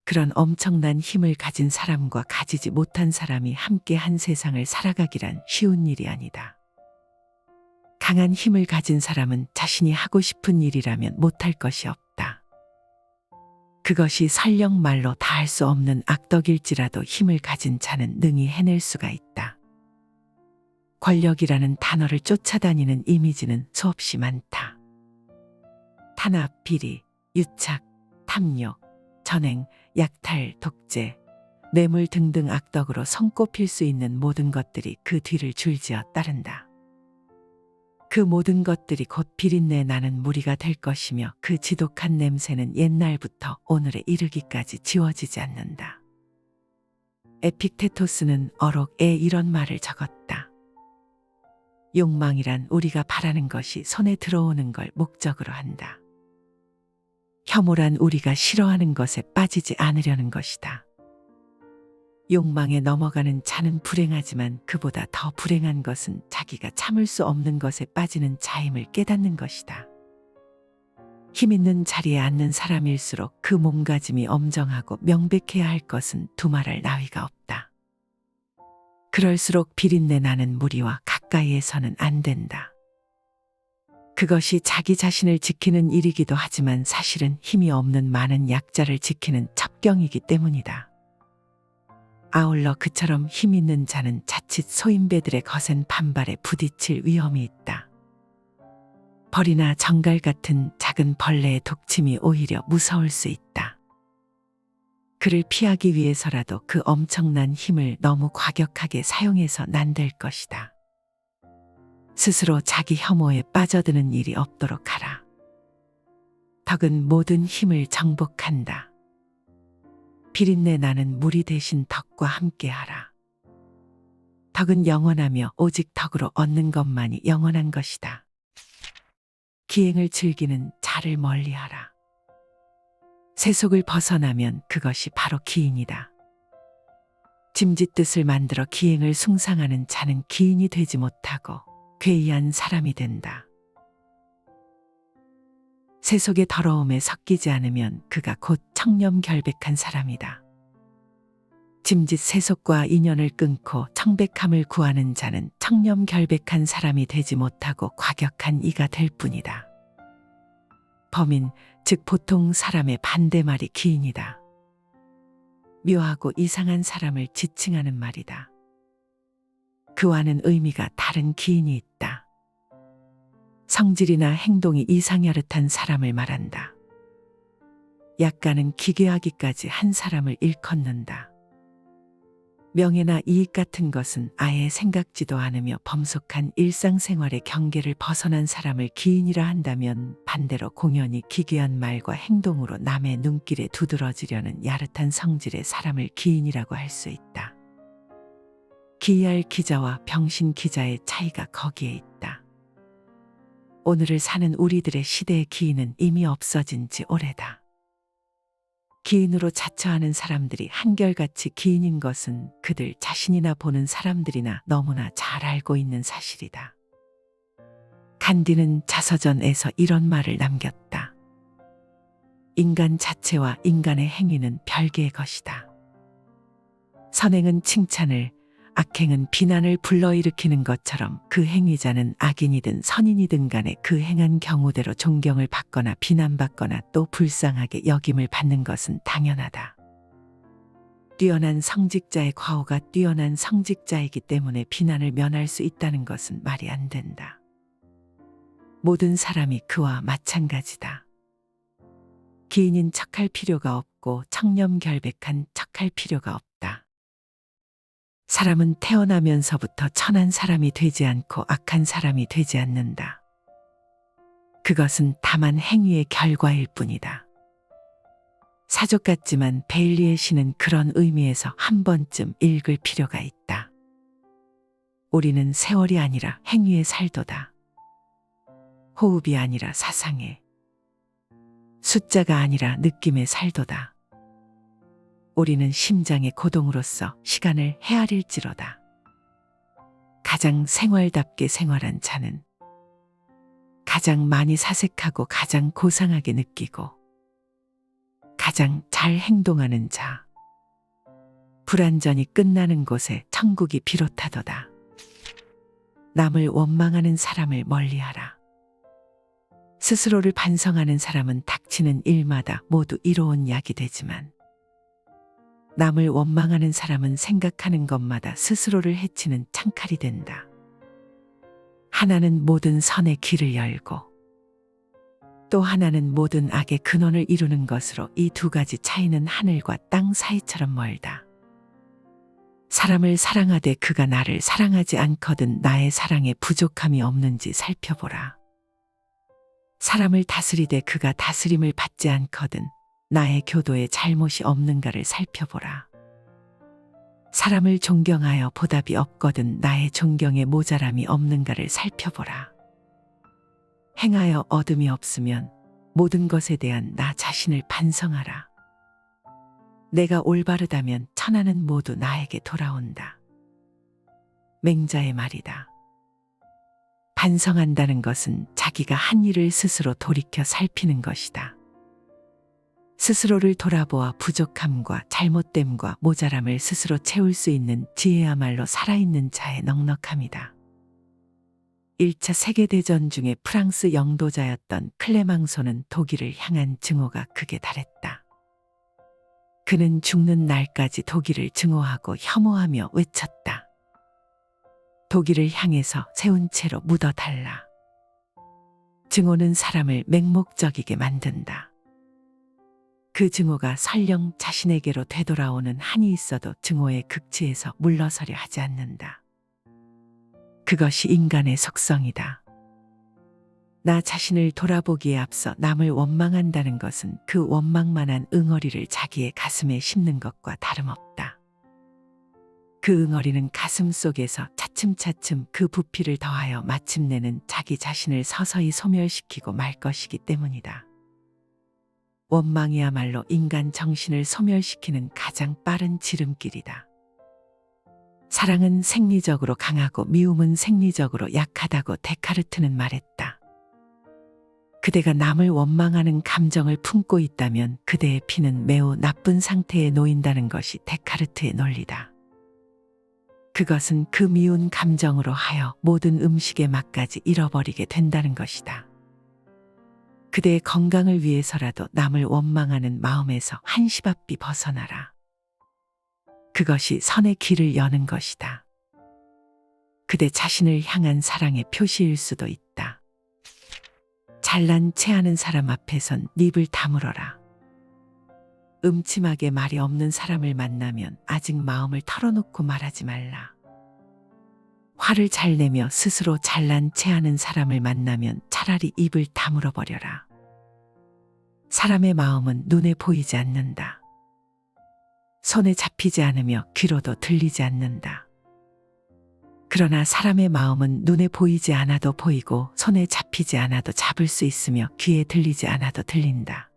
그런 엄청난 힘을 가진 사람과 가지지 못한 사람이 함께 한 세상을 살아가기란 쉬운 일이 아니다. 강한 힘을 가진 사람은 자신이 하고 싶은 일이라면 못할 것이 없다. 그것이 설령 말로 다 할 수 없는 악덕일지라도 힘을 가진 자는 능히 해낼 수가 있다. 권력이라는 단어를 쫓아다니는 이미지는 수없이 많다. 탄압, 비리, 유착, 탐욕, 전행, 약탈, 독재, 뇌물 등등 악덕으로 손꼽힐 수 있는 모든 것들이 그 뒤를 줄지어 따른다. 그 모든 것들이 곧 비린내 나는 무리가 될 것이며 그 지독한 냄새는 옛날부터 오늘에 이르기까지 지워지지 않는다. 에픽테토스는 어록에 이런 말을 적었다. 욕망이란 우리가 바라는 것이 손에 들어오는 걸 목적으로 한다. 혐오란 우리가 싫어하는 것에 빠지지 않으려는 것이다. 욕망에 넘어가는 자는 불행하지만 그보다 더 불행한 것은 자기가 참을 수 없는 것에 빠지는 자임을 깨닫는 것이다. 힘 있는 자리에 앉는 사람일수록 그 몸가짐이 엄정하고 명백해야 할 것은 두말할 나위가 없다. 그럴수록 비린내 나는 무리와 가까이에서는 안 된다. 그것이 자기 자신을 지키는 일이기도 하지만 사실은 힘이 없는 많은 약자를 지키는 첩경이기 때문이다. 아울러 그처럼 힘 있는 자는 자칫 소인배들의 거센 반발에 부딪힐 위험이 있다. 벌이나 정갈 같은 작은 벌레의 독침이 오히려 무서울 수 있다. 그를 피하기 위해서라도 그 엄청난 힘을 너무 과격하게 사용해서 난될 것이다. 스스로 자기 혐오에 빠져드는 일이 없도록 하라. 덕은 모든 힘을 정복한다. 비린내 나는 무리 대신 덕과 함께하라. 덕은 영원하며 오직 덕으로 얻는 것만이 영원한 것이다. 기행을 즐기는 자를 멀리하라. 세속을 벗어나면 그것이 바로 기인이다. 짐짓뜻을 만들어 기행을 숭상하는 자는 기인이 되지 못하고 괴이한 사람이 된다. 세속의 더러움에 섞이지 않으면 그가 곧 청렴결백한 사람이다. 짐짓 세속과 인연을 끊고 청백함을 구하는 자는 청렴결백한 사람이 되지 못하고 과격한 이가 될 뿐이다. 범인, 즉 보통 사람의 반대말이 기인이다. 묘하고 이상한 사람을 지칭하는 말이다. 그와는 의미가 다른 기인이 있다. 성질이나 행동이 이상야릇한 사람을 말한다. 약간은 기괴하기까지 한 사람을 일컫는다. 명예나 이익 같은 것은 아예 생각지도 않으며 범속한 일상생활의 경계를 벗어난 사람을 기인이라 한다면 반대로 공연히 기괴한 말과 행동으로 남의 눈길에 두드러지려는 야릇한 성질의 사람을 기인이라고 할 수 있다. 기이할 기자와 병신 기자의 차이가 거기에 있다. 오늘을 사는 우리들의 시대의 기인은 이미 없어진 지 오래다. 기인으로 자처하는 사람들이 한결같이 기인인 것은 그들 자신이나 보는 사람들이나 너무나 잘 알고 있는 사실이다. 간디는 자서전에서 이런 말을 남겼다. 인간 자체와 인간의 행위는 별개의 것이다. 선행은 칭찬을, 악행은 비난을 불러일으키는 것처럼 그 행위자는 악인이든 선인이든 간에 그 행한 경우대로 존경을 받거나 비난받거나 또 불쌍하게 여김을 받는 것은 당연하다. 뛰어난 성직자의 과오가 뛰어난 성직자이기 때문에 비난을 면할 수 있다는 것은 말이 안 된다. 모든 사람이 그와 마찬가지다. 기인인 척할 필요가 없고 청렴결백한 척할 필요가 없다. 사람은 태어나면서부터 선한 사람이 되지 않고 악한 사람이 되지 않는다. 그것은 다만 행위의 결과일 뿐이다. 사족 같지만 베일리의 시는 그런 의미에서 한 번쯤 읽을 필요가 있다. 우리는 세월이 아니라 행위에 살도다. 호흡이 아니라 사상에, 숫자가 아니라 느낌에 살도다. 우리는 심장의 고동으로서 시간을 헤아릴지로다. 가장 생활답게 생활한 자는 가장 많이 사색하고 가장 고상하게 느끼고 가장 잘 행동하는 자. 불완전히 끝나는 곳에 천국이 비롯하도다. 남을 원망하는 사람을 멀리하라. 스스로를 반성하는 사람은 닥치는 일마다 모두 이로운 약이 되지만 남을 원망하는 사람은 생각하는 것마다 스스로를 해치는 창칼이 된다. 하나는 모든 선의 길을 열고 또 하나는 모든 악의 근원을 이루는 것으로 이 두 가지 차이는 하늘과 땅 사이처럼 멀다. 사람을 사랑하되 그가 나를 사랑하지 않거든 나의 사랑에 부족함이 없는지 살펴보라. 사람을 다스리되 그가 다스림을 받지 않거든 나의 교도에 잘못이 없는가를 살펴보라. 사람을 존경하여 보답이 없거든 나의 존경에 모자람이 없는가를 살펴보라. 행하여 얻음이 없으면 모든 것에 대한 나 자신을 반성하라. 내가 올바르다면 천하는 모두 나에게 돌아온다. 맹자의 말이다. 반성한다는 것은 자기가 한 일을 스스로 돌이켜 살피는 것이다. 스스로를 돌아보아 부족함과 잘못됨과 모자람을 스스로 채울 수 있는 지혜야말로 살아있는 자의 넉넉함이다. 1차 세계대전 중에 프랑스 영도자였던 클레망소는 독일을 향한 증오가 극에 달했다. 그는 죽는 날까지 독일을 증오하고 혐오하며 외쳤다. 독일을 향해서 세운 채로 묻어달라. 증오는 사람을 맹목적이게 만든다. 그 증오가 설령 자신에게로 되돌아오는 한이 있어도 증오의 극치에서 물러서려 하지 않는다. 그것이 인간의 속성이다. 나 자신을 돌아보기에 앞서 남을 원망한다는 것은 그 원망만한 응어리를 자기의 가슴에 심는 것과 다름없다. 그 응어리는 가슴 속에서 차츰차츰 그 부피를 더하여 마침내는 자기 자신을 서서히 소멸시키고 말 것이기 때문이다. 원망이야말로 인간 정신을 소멸시키는 가장 빠른 지름길이다. 사랑은 생리적으로 강하고 미움은 생리적으로 약하다고 데카르트는 말했다. 그대가 남을 원망하는 감정을 품고 있다면 그대의 피는 매우 나쁜 상태에 놓인다는 것이 데카르트의 논리다. 그것은 그 미운 감정으로 하여 모든 음식의 맛까지 잃어버리게 된다는 것이다. 그대의 건강을 위해서라도 남을 원망하는 마음에서 한시바삐 벗어나라. 그것이 선의 길을 여는 것이다. 그대 자신을 향한 사랑의 표시일 수도 있다. 잘난 체하는 사람 앞에선 입을 다물어라. 음침하게 말이 없는 사람을 만나면 아직 마음을 털어놓고 말하지 말라. 화를 잘 내며 스스로 잘난 체하는 사람을 만나면 차라리 입을 다물어 버려라. 사람의 마음은 눈에 보이지 않는다. 손에 잡히지 않으며 귀로도 들리지 않는다. 그러나 사람의 마음은 눈에 보이지 않아도 보이고 손에 잡히지 않아도 잡을 수 있으며 귀에 들리지 않아도 들린다.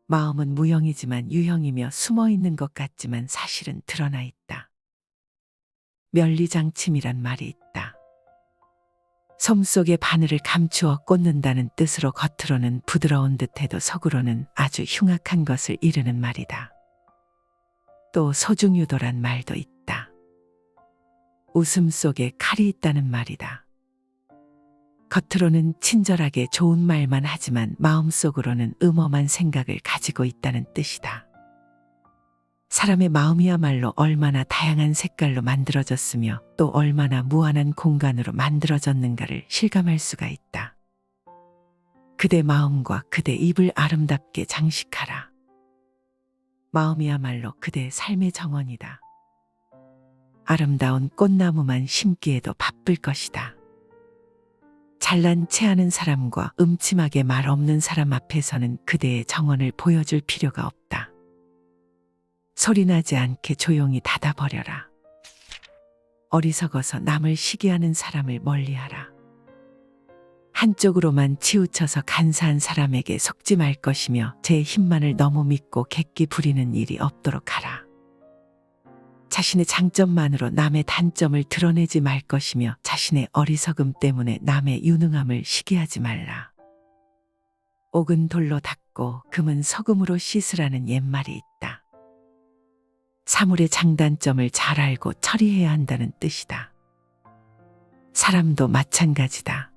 마음은 무형이지만 유형이며 숨어 있는 것 같지만 사실은 드러나 있다. 면리장침이란 말이 있다. 솜 속에 바늘을 감추어 꽂는다는 뜻으로 겉으로는 부드러운 듯해도 속으로는 아주 흉악한 것을 이르는 말이다. 또 소중유도란 말도 있다. 웃음 속에 칼이 있다는 말이다. 겉으로는 친절하게 좋은 말만 하지만 마음속으로는 음험한 생각을 가지고 있다는 뜻이다. 사람의 마음이야말로 얼마나 다양한 색깔로 만들어졌으며 또 얼마나 무한한 공간으로 만들어졌는가를 실감할 수가 있다. 그대 마음과 그대 입을 아름답게 장식하라. 마음이야말로 그대의 삶의 정원이다. 아름다운 꽃나무만 심기에도 바쁠 것이다. 잘난 체하는 사람과 음침하게 말 없는 사람 앞에서는 그대의 정원을 보여줄 필요가 없다. 소리나지 않게 조용히 닫아버려라. 어리석어서 남을 시기하는 사람을 멀리하라. 한쪽으로만 치우쳐서 간사한 사람에게 속지 말 것이며 제 힘만을 너무 믿고 객기 부리는 일이 없도록 하라. 자신의 장점만으로 남의 단점을 드러내지 말 것이며 자신의 어리석음 때문에 남의 유능함을 시기하지 말라. 옥은 돌로 닦고 금은 소금으로 씻으라는 옛말이 있다. 사물의 장단점을 잘 알고 처리해야 한다는 뜻이다. 사람도 마찬가지다.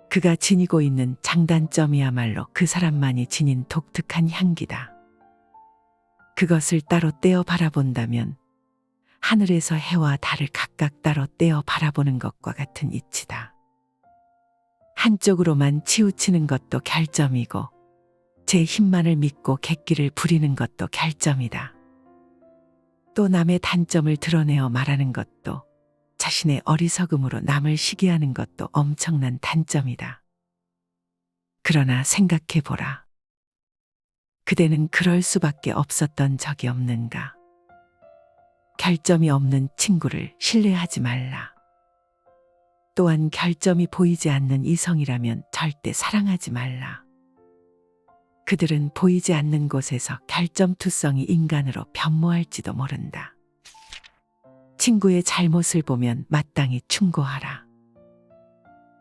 그가 지니고 있는 장단점이야말로 그 사람만이 지닌 독특한 향기다. 그것을 따로 떼어 바라본다면 하늘에서 해와 달을 각각 따로 떼어 바라보는 것과 같은 이치다. 한쪽으로만 치우치는 것도 결점이고 제 힘만을 믿고 객기를 부리는 것도 결점이다. 또 남의 단점을 드러내어 말하는 것도 자신의 어리석음으로 남을 시기하는 것도 엄청난 단점이다. 그러나 생각해보라. 그대는 그럴 수밖에 없었던 적이 없는가? 결점이 없는 친구를 신뢰하지 말라. 또한 결점이 보이지 않는 이성이라면 절대 사랑하지 말라. 그들은 보이지 않는 곳에서 결점투성이 인간으로 변모할지도 모른다. 친구의 잘못을 보면 마땅히 충고하라.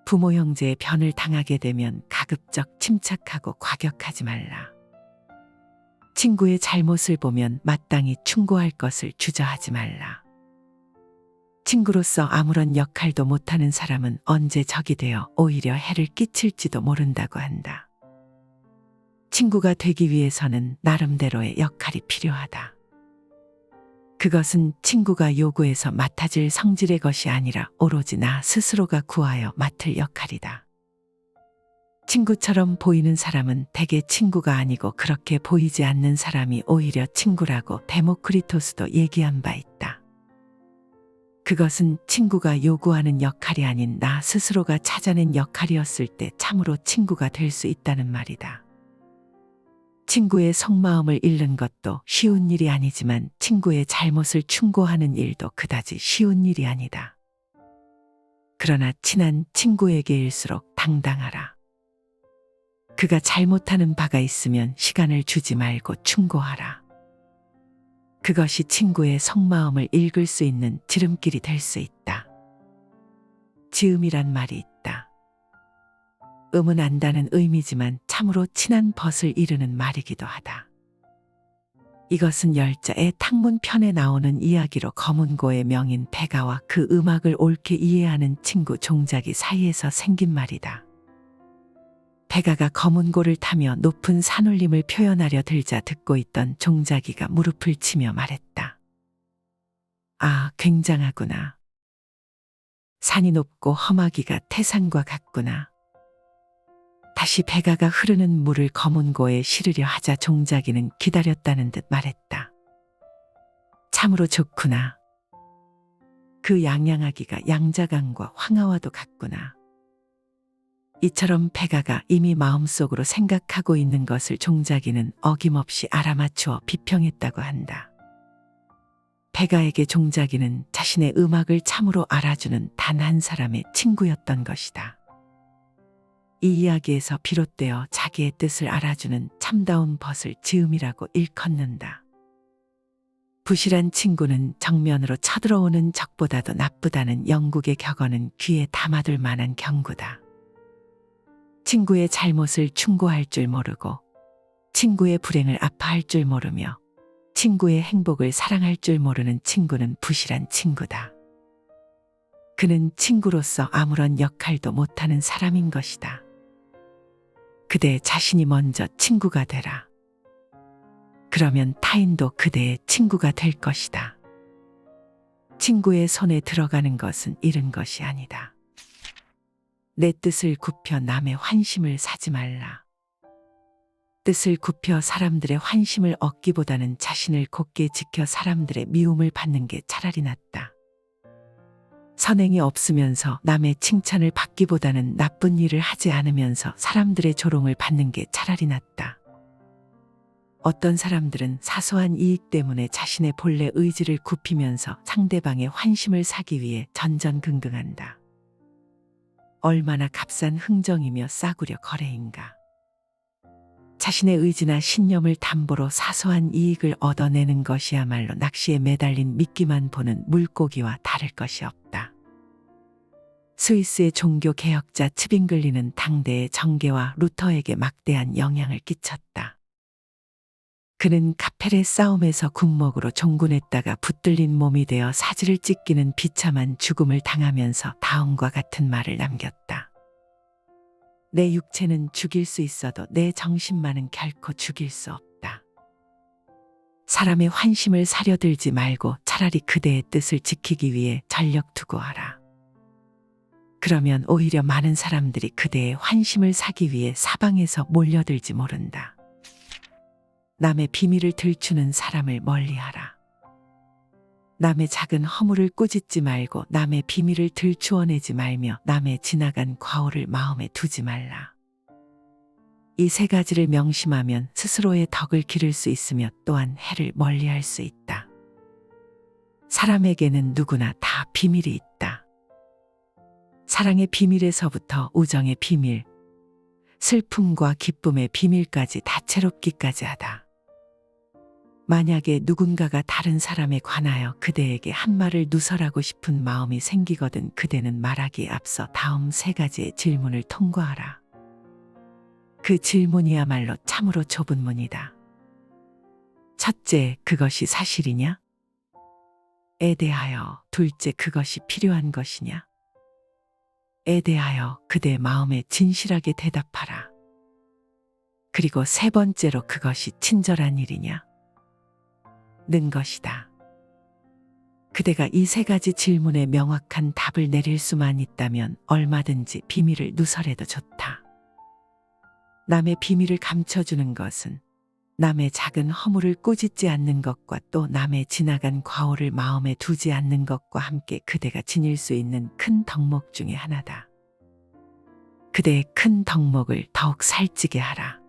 부모 형제의 변을 당하게 되면 가급적 침착하고 과격하지 말라. 친구의 잘못을 보면 마땅히 충고할 것을 주저하지 말라. 친구로서 아무런 역할도 못하는 사람은 언제 적이 되어 오히려 해를 끼칠지도 모른다고 한다. 친구가 되기 위해서는 나름대로의 역할이 필요하다. 그것은 친구가 요구해서 맡아질 성질의 것이 아니라 오로지 나 스스로가 구하여 맡을 역할이다. 친구처럼 보이는 사람은 대개 친구가 아니고 그렇게 보이지 않는 사람이 오히려 친구라고 데모크리토스도 얘기한 바 있다. 그것은 친구가 요구하는 역할이 아닌 나 스스로가 찾아낸 역할이었을 때 참으로 친구가 될 수 있다는 말이다. 친구의 속마음을 잃는 것도 쉬운 일이 아니지만 친구의 잘못을 충고하는 일도 그다지 쉬운 일이 아니다. 그러나 친한 친구에게일수록 당당하라. 그가 잘못하는 바가 있으면 시간을 주지 말고 충고하라. 그것이 친구의 속마음을 읽을 수 있는 지름길이 될 수 있다. 지음이란 말이 있다. 안다는 의미지만 참으로 친한 벗을 이르는 말이기도 하다. 이것은 열자의 탕문편에 나오는 이야기로 검은고의 명인 백아와 그 음악을 옳게 이해하는 친구 종작이 사이에서 생긴 말이다. 백아가 검은고를 타며 높은 산울림을 표현하려 들자 듣고 있던 종작이가 무릎을 치며 말했다. 아, 굉장하구나. 산이 높고 험하기가 태산과 같구나. 다시 백아가 흐르는 물을 검은고에 실으려 하자 종작이는 기다렸다는 듯 말했다. 참으로 좋구나. 그 양양하기가 양자강과 황하와도 같구나. 이처럼 백아가 이미 마음속으로 생각하고 있는 것을 종작이는 어김없이 알아맞추어 비평했다고 한다. 백아에게 종작이는 자신의 음악을 참으로 알아주는 단 한 사람의 친구였던 것이다. 이 이야기에서 비롯되어 자기의 뜻을 알아주는 참다운 벗을 지음이라고 일컫는다. 부실한 친구는 정면으로 쳐들어오는 적보다도 나쁘다는 영국의 격언은 귀에 담아둘 만한 경고다. 친구의 잘못을 충고할 줄 모르고 친구의 불행을 아파할 줄 모르며 친구의 행복을 사랑할 줄 모르는 친구는 부실한 친구다. 그는 친구로서 아무런 역할도 못하는 사람인 것이다. 그대 자신이 먼저 친구가 되라. 그러면 타인도 그대의 친구가 될 것이다. 친구의 손에 들어가는 것은 잃은 것이 아니다. 내 뜻을 굽혀 남의 환심을 사지 말라. 뜻을 굽혀 사람들의 환심을 얻기보다는 자신을 곧게 지켜 사람들의 미움을 받는 게 차라리 낫다. 선행이 없으면서 남의 칭찬을 받기보다는 나쁜 일을 하지 않으면서 사람들의 조롱을 받는 게 차라리 낫다. 어떤 사람들은 사소한 이익 때문에 자신의 본래 의지를 굽히면서 상대방의 환심을 사기 위해 전전긍긍한다. 얼마나 값싼 흥정이며 싸구려 거래인가. 자신의 의지나 신념을 담보로 사소한 이익을 얻어내는 것이야말로 낚시에 매달린 미끼만 보는 물고기와 다를 것이 없다. 스위스의 종교 개혁자 츠빙글리는 당대의 정계와 루터에게 막대한 영향을 끼쳤다. 그는 카펠의 싸움에서 군목으로 종군했다가 붙들린 몸이 되어 사지를 찢기는 비참한 죽음을 당하면서 다음과 같은 말을 남겼다. 내 육체는 죽일 수 있어도 내 정신만은 결코 죽일 수 없다. 사람의 환심을 사려들지 말고 차라리 그대의 뜻을 지키기 위해 전력 투구하라. 그러면 오히려 많은 사람들이 그대의 환심을 사기 위해 사방에서 몰려들지 모른다. 남의 비밀을 들추는 사람을 멀리하라. 남의 작은 허물을 꾸짖지 말고 남의 비밀을 들추어내지 말며 남의 지나간 과오를 마음에 두지 말라. 이 세 가지를 명심하면 스스로의 덕을 기를 수 있으며 또한 해를 멀리할 수 있다. 사람에게는 누구나 다 비밀이 있다. 사랑의 비밀에서부터 우정의 비밀, 슬픔과 기쁨의 비밀까지 다채롭기까지 하다. 만약에 누군가가 다른 사람에 관하여 그대에게 한 말을 누설하고 싶은 마음이 생기거든 그대는 말하기에 앞서 다음 세 가지의 질문을 통과하라. 그 질문이야말로 참으로 좁은 문이다. 첫째, 그것이 사실이냐? 에 대하여. 둘째, 그것이 필요한 것이냐? 에 대하여 그대 마음에 진실하게 대답하라. 그리고 세 번째로 그것이 친절한 일이냐? 는 것이다. 그대가 이 세 가지 질문에 명확한 답을 내릴 수만 있다면 얼마든지 비밀을 누설해도 좋다. 남의 비밀을 감춰주는 것은 남의 작은 허물을 꾸짖지 않는 것과 또 남의 지나간 과오를 마음에 두지 않는 것과 함께 그대가 지닐 수 있는 큰 덕목 중에 하나다. 그대의 큰 덕목을 더욱 살찌게 하라.